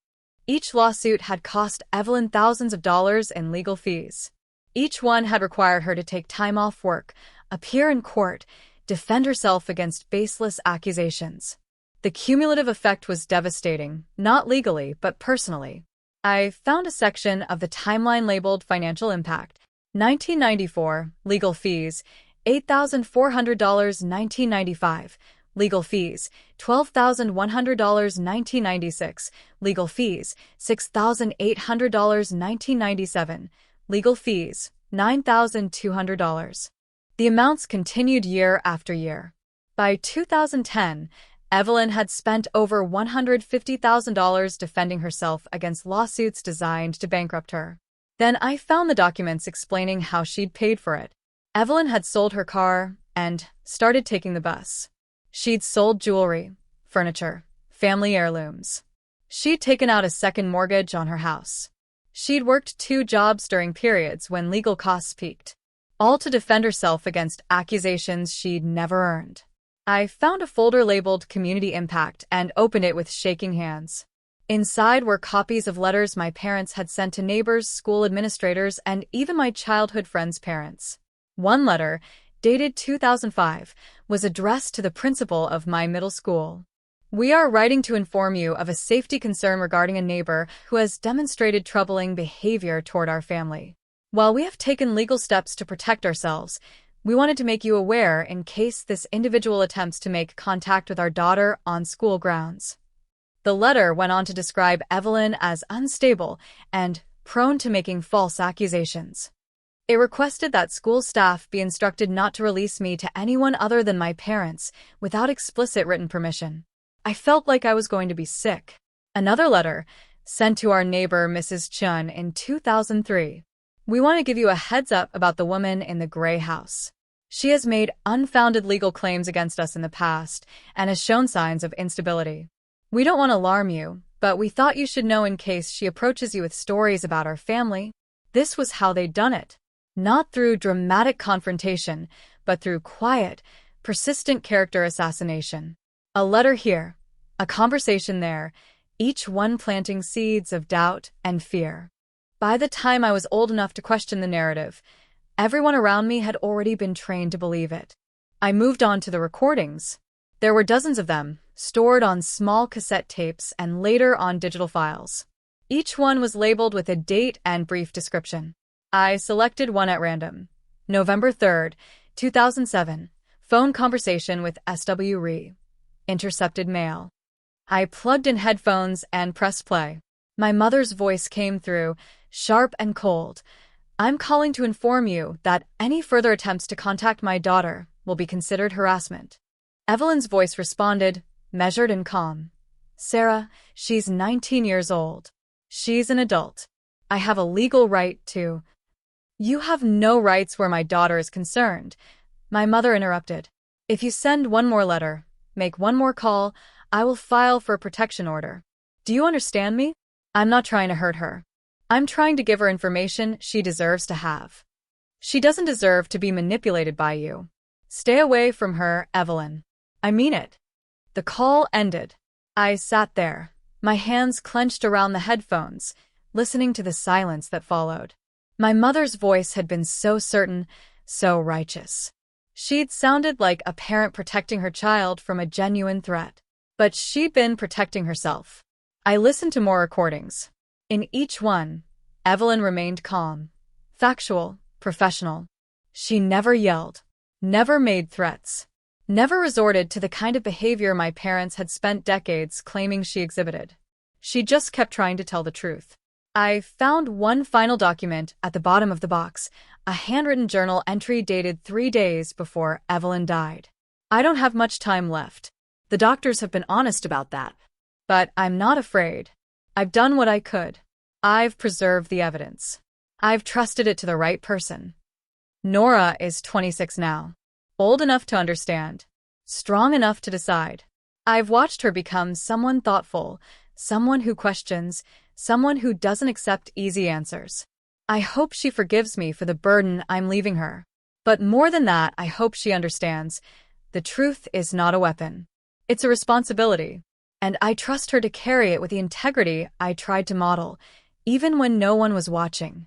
Speaker 1: Each lawsuit had cost Evelyn thousands of dollars in legal fees. Each one had required her to take time off work, appear in court, defend herself against baseless accusations. The cumulative effect was devastating, not legally, but personally. I found a section of the timeline labeled Financial Impact. 1994, legal fees, $8,400, 1995. Legal fees, $12,100, 1996. Legal fees, $6,800, 1997. Legal fees, $9,200. The amounts continued year after year. By 2010, Evelyn had spent over $150,000 defending herself against lawsuits designed to bankrupt her. Then I found the documents explaining how she'd paid for it. Evelyn had sold her car and started taking the bus. She'd sold jewelry, furniture, family heirlooms. She'd taken out a second mortgage on her house. She'd worked 2 jobs during periods when legal costs peaked, all to defend herself against accusations she'd never earned. I found a folder labeled Community Impact and opened it with shaking hands. Inside were copies of letters my parents had sent to neighbors, school administrators, and even my childhood friends' parents. One letter, dated 2005, was addressed to the principal of my middle school. We are writing to inform you of a safety concern regarding a neighbor who has demonstrated troubling behavior toward our family. While we have taken legal steps to protect ourselves, we wanted to make you aware in case this individual attempts to make contact with our daughter on school grounds. The letter went on to describe Evelyn as unstable and prone to making false accusations. It requested that school staff be instructed not to release me to anyone other than my parents without explicit written permission. I felt like I was going to be sick. Another letter, sent to our neighbor Mrs. Chun in 2003. We want to give you a heads up about the woman in the gray house. She has made unfounded legal claims against us in the past and has shown signs of instability. We don't want to alarm you, but we thought you should know in case she approaches you with stories about our family. This was how they'd done it. Not through dramatic confrontation, but through quiet, persistent character assassination. A letter here, a conversation there, each one planting seeds of doubt and fear. By the time I was old enough to question the narrative, everyone around me had already been trained to believe it. I moved on to the recordings. There were dozens of them, stored on small cassette tapes and later on digital files. Each one was labeled with a date and brief description. I selected one at random. November 3rd, 2007. Phone conversation with S.W. Rhee. Intercepted mail. I plugged in headphones and pressed play. My mother's voice came through, sharp and cold. I'm calling to inform you that any further attempts to contact my daughter will be considered harassment. Evelyn's voice responded, measured and calm. Sarah, she's 19 years old. She's an adult. I have a legal right to... You have no rights where my daughter is concerned. My mother interrupted. If you send one more letter, make one more call, I will file for a protection order. Do you understand me? I'm not trying to hurt her. I'm trying to give her information she deserves to have. She doesn't deserve to be manipulated by you. Stay away from her, Evelyn. I mean it. The call ended. I sat there, my hands clenched around the headphones, listening to the silence that followed. My mother's voice had been so certain, so righteous. She'd sounded like a parent protecting her child from a genuine threat. But she'd been protecting herself. I listened to more recordings. In each one, Evelyn remained calm, factual, professional. She never yelled, never made threats, never resorted to the kind of behavior my parents had spent decades claiming she exhibited. She just kept trying to tell the truth. I found one final document at the bottom of the box, a handwritten journal entry dated 3 days before Evelyn died. I don't have much time left. The doctors have been honest about that. But I'm not afraid. I've done what I could. I've preserved the evidence. I've trusted it to the right person. Nora is 26 now. Old enough to understand. Strong enough to decide. I've watched her become someone thoughtful, someone who questions, someone who doesn't accept easy answers. I hope she forgives me for the burden I'm leaving her. But more than that, I hope she understands the truth is not a weapon. It's a responsibility, and I trust her to carry it with the integrity I tried to model, even when no one was watching.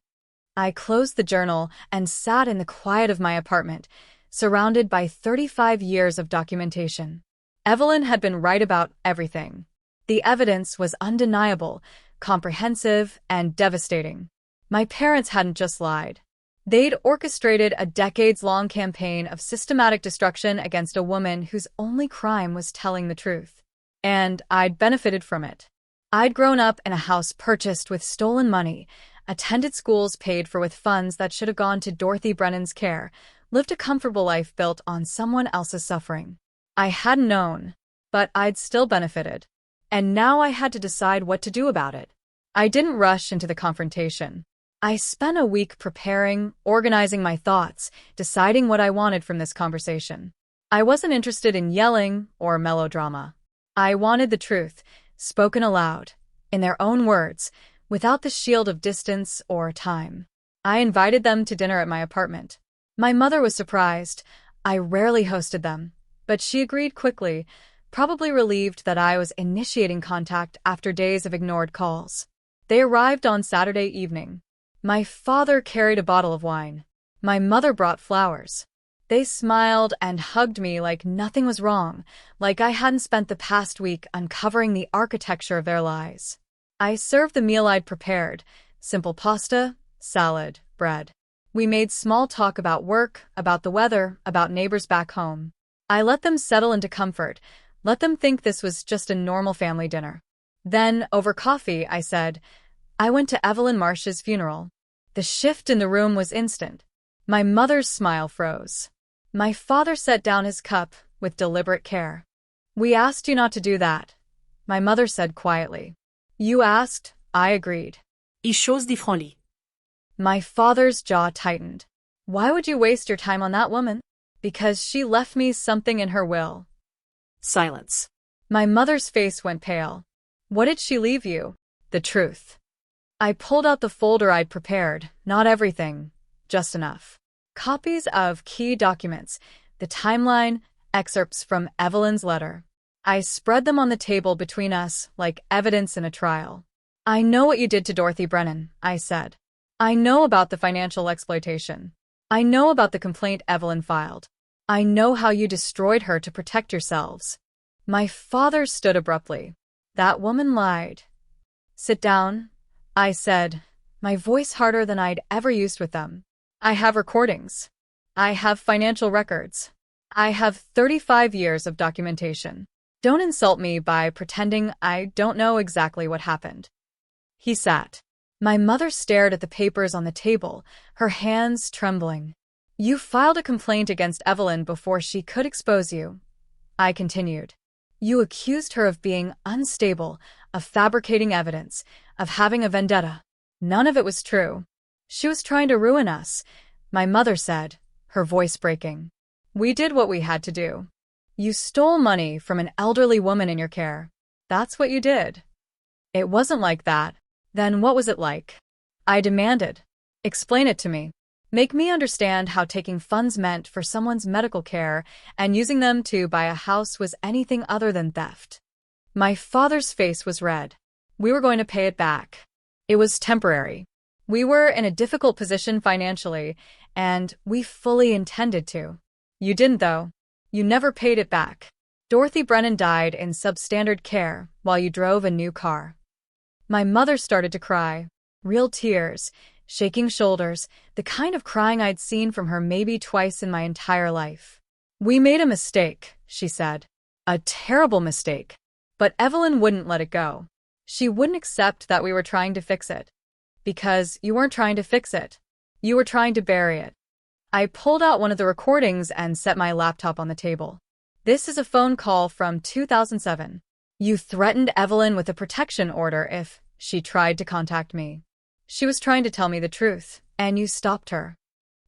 Speaker 1: I closed the journal and sat in the quiet of my apartment, surrounded by 35 years of documentation. Evelyn had been right about everything. The evidence was undeniable, comprehensive, and devastating. My parents hadn't just lied. They'd orchestrated a decades-long campaign of systematic destruction against a woman whose only crime was telling the truth. And I'd benefited from it. I'd grown up in a house purchased with stolen money, attended schools paid for with funds that should have gone to Dorothy Brennan's care, lived a comfortable life built on someone else's suffering. I hadn't known, but I'd still benefited. And now I had to decide what to do about it. I didn't rush into the confrontation. I spent a week preparing, organizing my thoughts, deciding what I wanted from this conversation. I wasn't interested in yelling or melodrama. I wanted the truth, spoken aloud, in their own words, without the shield of distance or time. I invited them to dinner at my apartment. My mother was surprised. I rarely hosted them, but she agreed quickly, probably relieved that I was initiating contact after days of ignored calls. They arrived on Saturday evening. My father carried a bottle of wine. My mother brought flowers. They smiled and hugged me like nothing was wrong, like I hadn't spent the past week uncovering the architecture of their lies. I served the meal I'd prepared, simple pasta, salad, bread. We made small talk about work, about the weather, about neighbors back home. I let them settle into comfort, let them think this was just a normal family dinner. Then, over coffee, I said, I went to Evelyn Marsh's funeral. The shift in the room was instant. My mother's smile froze. My father set down his cup with deliberate care. We asked you not to do that, my mother said quietly. You asked, I agreed.
Speaker 2: Il chose différently.
Speaker 1: My father's jaw tightened. Why would you waste your time on that woman? Because she left me something in her will.
Speaker 2: Silence.
Speaker 1: My mother's face went pale. What did she leave you? The truth. I pulled out the folder I'd prepared, not everything, just enough. Copies of key documents, the timeline, excerpts from Evelyn's letter. I spread them on the table between us like evidence in a trial. I know what you did to Dorothy Brennan, I said. I know about the financial exploitation. I know about the complaint Evelyn filed. I know how you destroyed her to protect yourselves. My father stood abruptly. That woman lied. Sit down, I said, my voice harder than I'd ever used with them. I have recordings. I have financial records. I have 35 years of documentation. Don't insult me by pretending I don't know exactly what happened. He sat. My mother stared at the papers on the table, her hands trembling. You filed a complaint against Evelyn before she could expose you, I continued. You accused her of being unstable, of fabricating evidence, of having a vendetta. None of it was true. She was trying to ruin us, my mother said, her voice breaking. We did what we had to do. You stole money from an elderly woman in your care. That's what you did. It wasn't like that. Then what was it like? I demanded. Explain it to me. Make me understand how taking funds meant for someone's medical care and using them to buy a house was anything other than theft. My father's face was red. We were going to pay it back. It was temporary. We were in a difficult position financially, and we fully intended to. You didn't, though. You never paid it back. Dorothy Brennan died in substandard care while you drove a new car. My mother started to cry. Real tears, shaking shoulders, the kind of crying I'd seen from her maybe twice in my entire life. We made a mistake, she said. A terrible mistake. But Evelyn wouldn't let it go. She wouldn't accept that we were trying to fix it. Because you weren't trying to fix it. You were trying to bury it. I pulled out one of the recordings and set my laptop on the table. This is a phone call from 2007. You threatened Evelyn with a protection order if she tried to contact me. She was trying to tell me the truth, and you stopped her.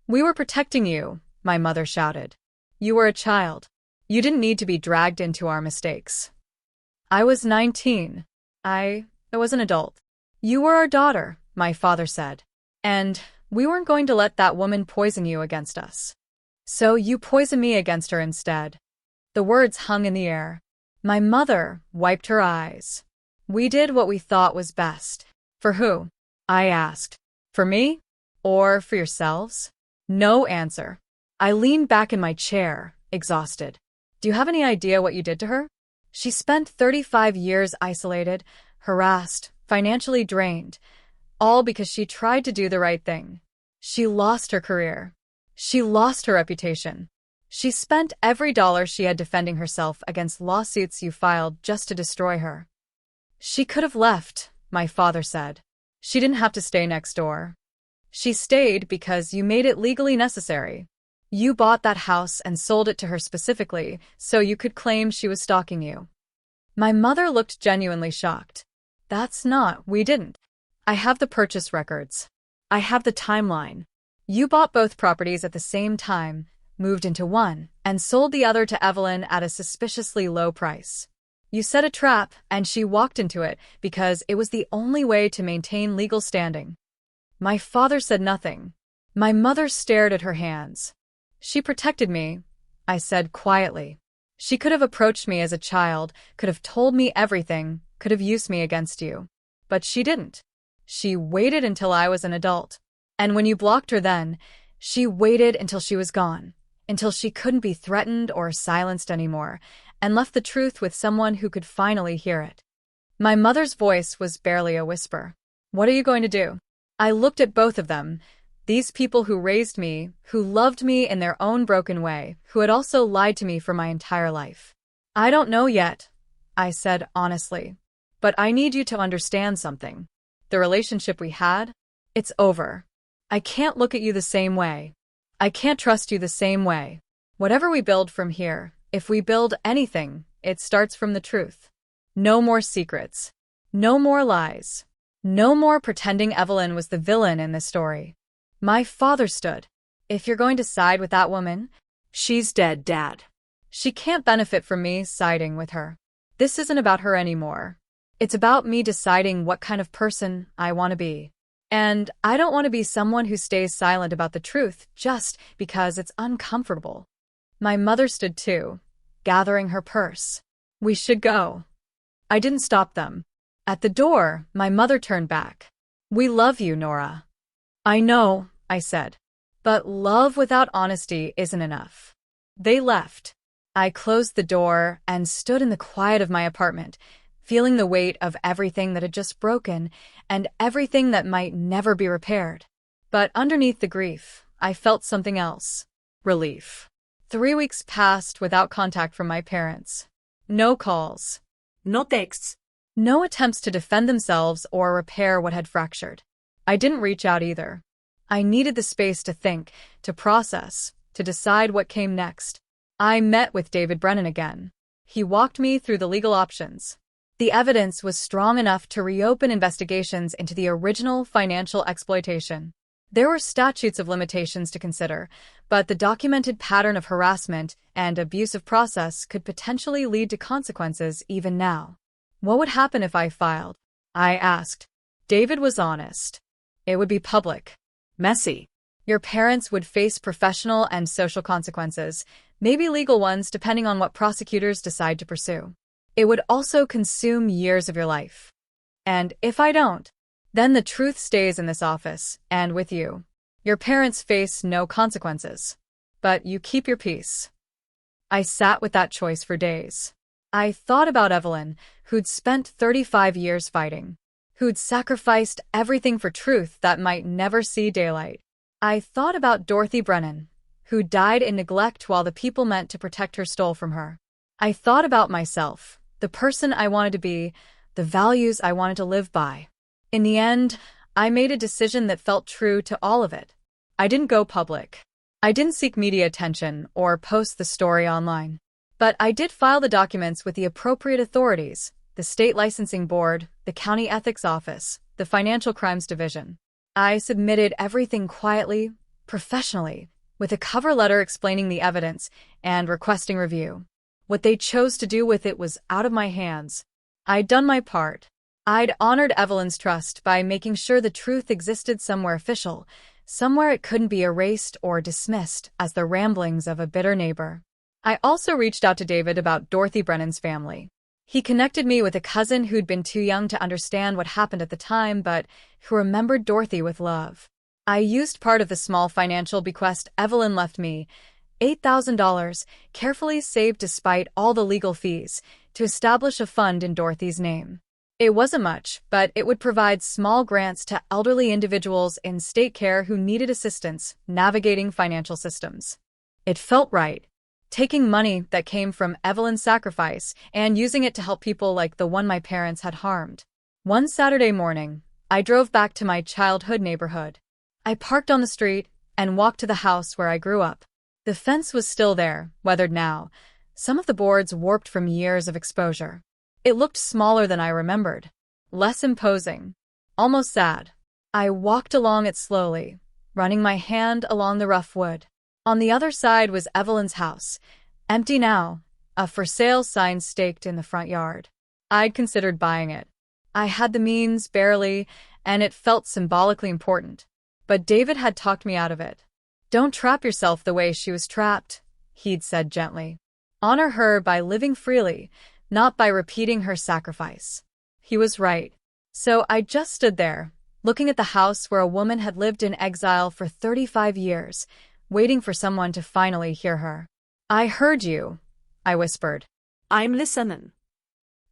Speaker 1: We were protecting you, my mother shouted. You were a child. You didn't need to be dragged into our mistakes. I was 19. I was an adult. You were our daughter, my father said. And we weren't going to let that woman poison you against us. So you poisoned me against her instead. The words hung in the air. My mother wiped her eyes. We did what we thought was best. For who? I asked. For me? Or for yourselves? No answer. I leaned back in my chair, exhausted. Do you have any idea what you did to her? She spent 35 years isolated, harassed, financially drained, all because she tried to do the right thing. She lost her career. She lost her reputation. She spent every dollar she had defending herself against lawsuits you filed just to destroy her. She could have left, my father said. She didn't have to stay next door. She stayed because you made it legally necessary. You bought that house and sold it to her specifically so you could claim she was stalking you. My mother looked genuinely shocked. We didn't. I have the purchase records. I have the timeline. You bought both properties at the same time, moved into one, and sold the other to Evelyn at a suspiciously low price. You set a trap, and she walked into it because it was the only way to maintain legal standing. My father said nothing. My mother stared at her hands. She protected me, I said quietly. She could have approached me as a child, could have told me everything, could have used me against you. But she didn't. She waited until I was an adult. And when you blocked her then, she waited until she was gone, until she couldn't be threatened or silenced anymore, and left the truth with someone who could finally hear it. My mother's voice was barely a whisper. What are you going to do? I looked at both of them, these people who raised me, who loved me in their own broken way, who had also lied to me for my entire life. I don't know yet, I said honestly. But I need you to understand something. The relationship we had, it's over. I can't look at you the same way. I can't trust you the same way. Whatever we build from here, if we build anything, it starts from the truth. No more secrets. No more lies. No more pretending Evelyn was the villain in this story. My father stood. If you're going to side with that woman,
Speaker 2: She's dead, Dad.
Speaker 1: she can't benefit from me siding with her. This isn't about her anymore. It's about me deciding what kind of person I want to be. And I don't want to be someone who stays silent about the truth just because it's uncomfortable. My mother stood too, gathering her purse. We should go. I didn't stop them. At the door, my mother turned back. We love you, Nora. I know, I said. But love without honesty isn't enough. They left. I closed the door and stood in the quiet of my apartment, feeling the weight of everything that had just broken and everything that might never be repaired. But underneath the grief, I felt something else. Relief. 3 weeks passed without contact from my parents. No calls.
Speaker 2: No texts.
Speaker 1: No attempts to defend themselves or repair what had fractured. I didn't reach out either. I needed the space to think, to process, to decide what came next. I met with David Brennan again. He walked me through the legal options. The evidence was strong enough to reopen investigations into the original financial exploitation. There were statutes of limitations to consider, but the documented pattern of harassment and abusive process could potentially lead to consequences even now. What would happen if I filed? I asked. David was honest. It would be public. Messy. Your parents would face professional and social consequences, maybe legal ones depending on what prosecutors decide to pursue. It would also consume years of your life. And if I don't, then the truth stays in this office and with you. Your parents face no consequences, but you keep your peace. I sat with that choice for days. I thought about Evelyn, who'd spent 35 years fighting, who'd sacrificed everything for truth that might never see daylight. I thought about Dorothy Brennan, who died in neglect while the people meant to protect her stole from her. I thought about myself, the person I wanted to be, the values I wanted to live by. In the end, I made a decision that felt true to all of it. I didn't go public. I didn't seek media attention or post the story online. But I did file the documents with the appropriate authorities, the State Licensing Board, the County Ethics Office, the Financial Crimes Division. I submitted everything quietly, professionally, with a cover letter explaining the evidence and requesting review. What they chose to do with it was out of my hands. I'd done my part. I'd honored Evelyn's trust by making sure the truth existed somewhere official, somewhere it couldn't be erased or dismissed as the ramblings of a bitter neighbor. I also reached out to David about Dorothy Brennan's family. He connected me with a cousin who'd been too young to understand what happened at the time, but who remembered Dorothy with love. I used part of the small financial bequest Evelyn left me, $8,000, carefully saved despite all the legal fees, to establish a fund in Dorothy's name. It wasn't much, but it would provide small grants to elderly individuals in state care who needed assistance navigating financial systems. It felt right. Taking money that came from Evelyn's sacrifice and using it to help people like the one my parents had harmed. One Saturday morning, I drove back to my childhood neighborhood. I parked on the street and walked to the house where I grew up. The fence was still there, weathered now, some of the boards warped from years of exposure. It looked smaller than I remembered, less imposing, almost sad. I walked along it slowly, running my hand along the rough wood. On the other side was Evelyn's house, empty now, a for sale sign staked in the front yard. I'd considered buying it. I had the means, barely, and it felt symbolically important. But David had talked me out of it. Don't trap yourself the way she was trapped, he'd said gently. Honor her by living freely, not by repeating her sacrifice. He was right. So I just stood there, looking at the house where a woman had lived in exile for 35 years, waiting for someone to finally hear her. I heard you, I whispered.
Speaker 2: I'm listening.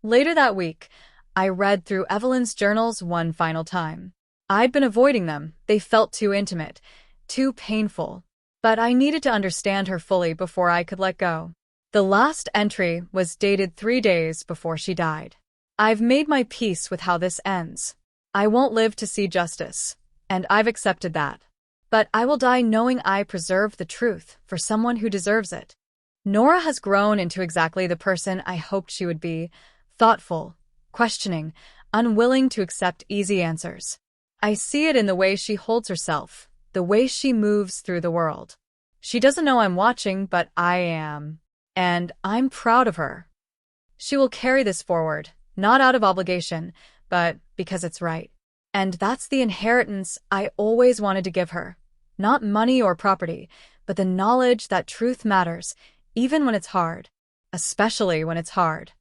Speaker 1: Later that week, I read through Evelyn's journals one final time. I'd been avoiding them. They felt too intimate, too painful. But I needed to understand her fully before I could let go. The last entry was dated 3 days before she died. I've made my peace with how this ends. I won't live to see justice, and I've accepted that. But I will die knowing I preserved the truth for someone who deserves it. Nora has grown into exactly the person I hoped she would be, thoughtful, questioning, unwilling to accept easy answers. I see it in the way she holds herself, the way she moves through the world. She doesn't know I'm watching, but I am. And I'm proud of her. She will carry this forward, not out of obligation, but because it's right. And that's the inheritance I always wanted to give her. Not money or property, but the knowledge that truth matters, even when it's hard. Especially when it's hard.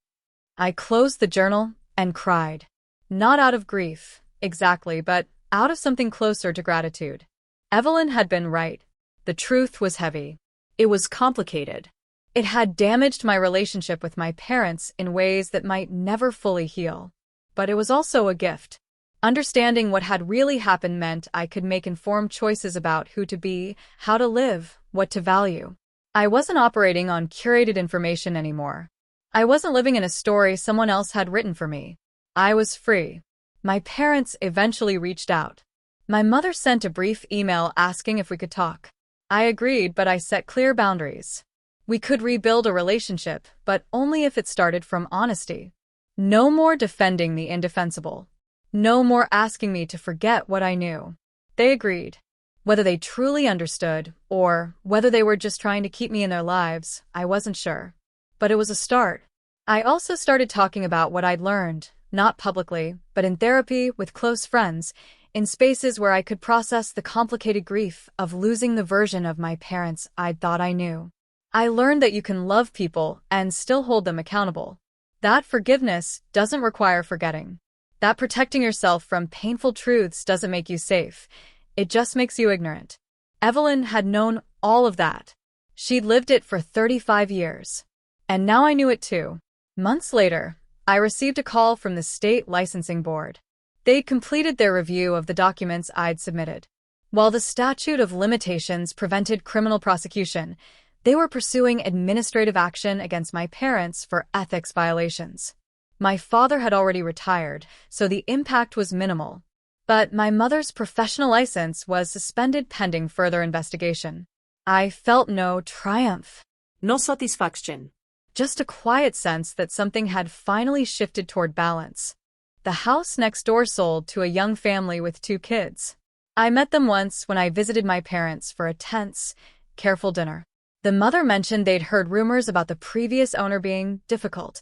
Speaker 1: I closed the journal and cried. Not out of grief, exactly, but out of something closer to gratitude. Evelyn had been right. The truth was heavy. It was complicated. It had damaged my relationship with my parents in ways that might never fully heal. But it was also a gift. Understanding what had really happened meant I could make informed choices about who to be, how to live, what to value. I wasn't operating on curated information anymore. I wasn't living in a story someone else had written for me. I was free. My parents eventually reached out. My mother sent a brief email asking if we could talk. I agreed, but I set clear boundaries. We could rebuild a relationship, but only if it started from honesty. No more defending the indefensible. No more asking me to forget what I knew. They agreed. Whether they truly understood, or whether they were just trying to keep me in their lives, I wasn't sure. But it was a start. I also started talking about what I'd learned, not publicly, but in therapy with close friends, in spaces where I could process the complicated grief of losing the version of my parents I'd thought I knew. I learned that you can love people and still hold them accountable. That forgiveness doesn't require forgetting. That protecting yourself from painful truths doesn't make you safe. It just makes you ignorant. Evelyn had known all of that. She'd lived it for 35 years. And now I knew it too. Months later, I received a call from the state licensing board. They'd completed their review of the documents I'd submitted. While the statute of limitations prevented criminal prosecution, they were pursuing administrative action against my parents for ethics violations. My father had already retired, so the impact was minimal. But my mother's professional license was suspended pending further investigation. I felt no triumph.
Speaker 2: No satisfaction.
Speaker 1: Just a quiet sense that something had finally shifted toward balance. The house next door sold to a young family with 2 kids. I met them once when I visited my parents for a tense, careful dinner. The mother mentioned they'd heard rumors about the previous owner being difficult,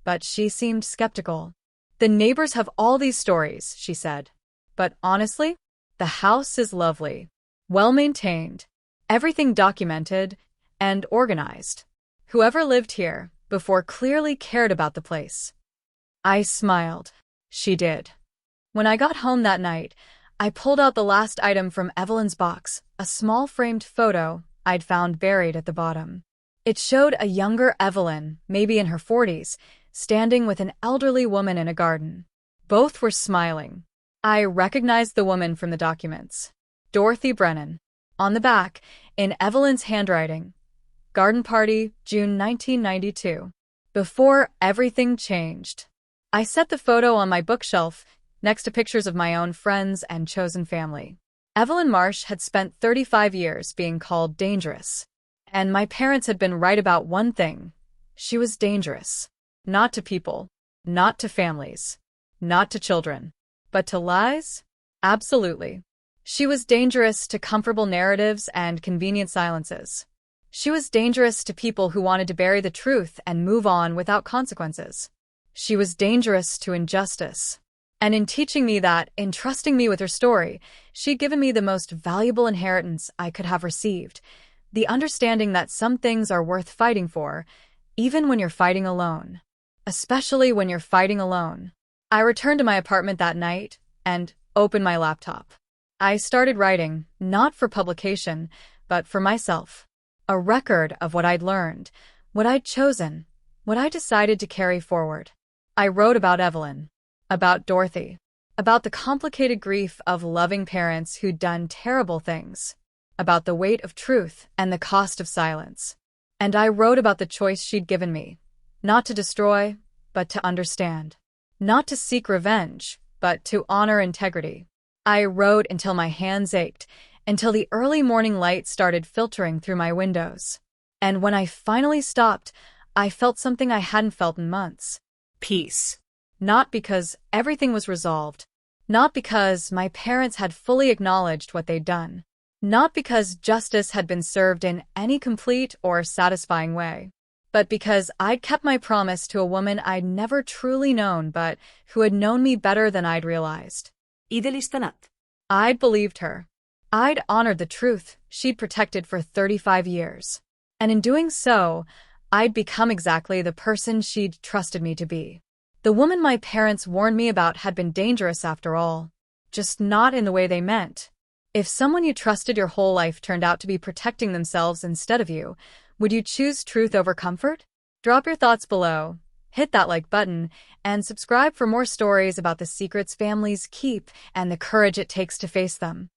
Speaker 1: but she seemed skeptical. The neighbors have all these stories, she said. But honestly, the house is lovely, well-maintained, everything documented and organized. Whoever lived here before clearly cared about the place. I smiled. She did. When I got home that night, I pulled out the last item from Evelyn's box, a small framed photo I'd found buried at the bottom. It showed a younger Evelyn, maybe in her 40s, standing with an elderly woman in a garden. Both were smiling. I recognized the woman from the documents. Dorothy Brennan. On the back, in Evelyn's handwriting, Garden Party, June 1992. Before everything changed. I set the photo on my bookshelf, next to pictures of my own friends and chosen family. Evelyn Marsh had spent 35 years being called dangerous. And my parents had been right about one thing. She was dangerous. Not to people. Not to families. Not to children. But to lies? Absolutely. She was dangerous to comfortable narratives and convenient silences. She was dangerous to people who wanted to bury the truth and move on without consequences. She was dangerous to injustice. And in teaching me that, in trusting me with her story, she'd given me the most valuable inheritance I could have received, the understanding that some things are worth fighting for, even when you're fighting alone. Especially when you're fighting alone. I returned to my apartment that night and opened my laptop. I started writing, not for publication, but for myself. A record of what I'd learned, what I'd chosen, what I decided to carry forward. I wrote about Evelyn, about Dorothy, about the complicated grief of loving parents who'd done terrible things, about the weight of truth and the cost of silence. And I wrote about the choice she'd given me, not to destroy, but to understand. Not to seek revenge, but to honor integrity. I wrote until my hands ached, until the early morning light started filtering through my windows. And when I finally stopped, I felt something I hadn't felt in months.
Speaker 2: Peace.
Speaker 1: Not because everything was resolved. Not because my parents had fully acknowledged what they'd done. Not because justice had been served in any complete or satisfying way. But because I'd kept my promise to a woman I'd never truly known but who had known me better than I'd realized.
Speaker 2: Idealistanat.
Speaker 1: I'd believed her. I'd honored the truth she'd protected for 35 years. And in doing so, I'd become exactly the person she'd trusted me to be. The woman my parents warned me about had been dangerous after all, just not in the way they meant. If someone you trusted your whole life turned out to be protecting themselves instead of you, would you choose truth over comfort? Drop your thoughts below, hit that like button, and subscribe for more stories about the secrets families keep and the courage it takes to face them.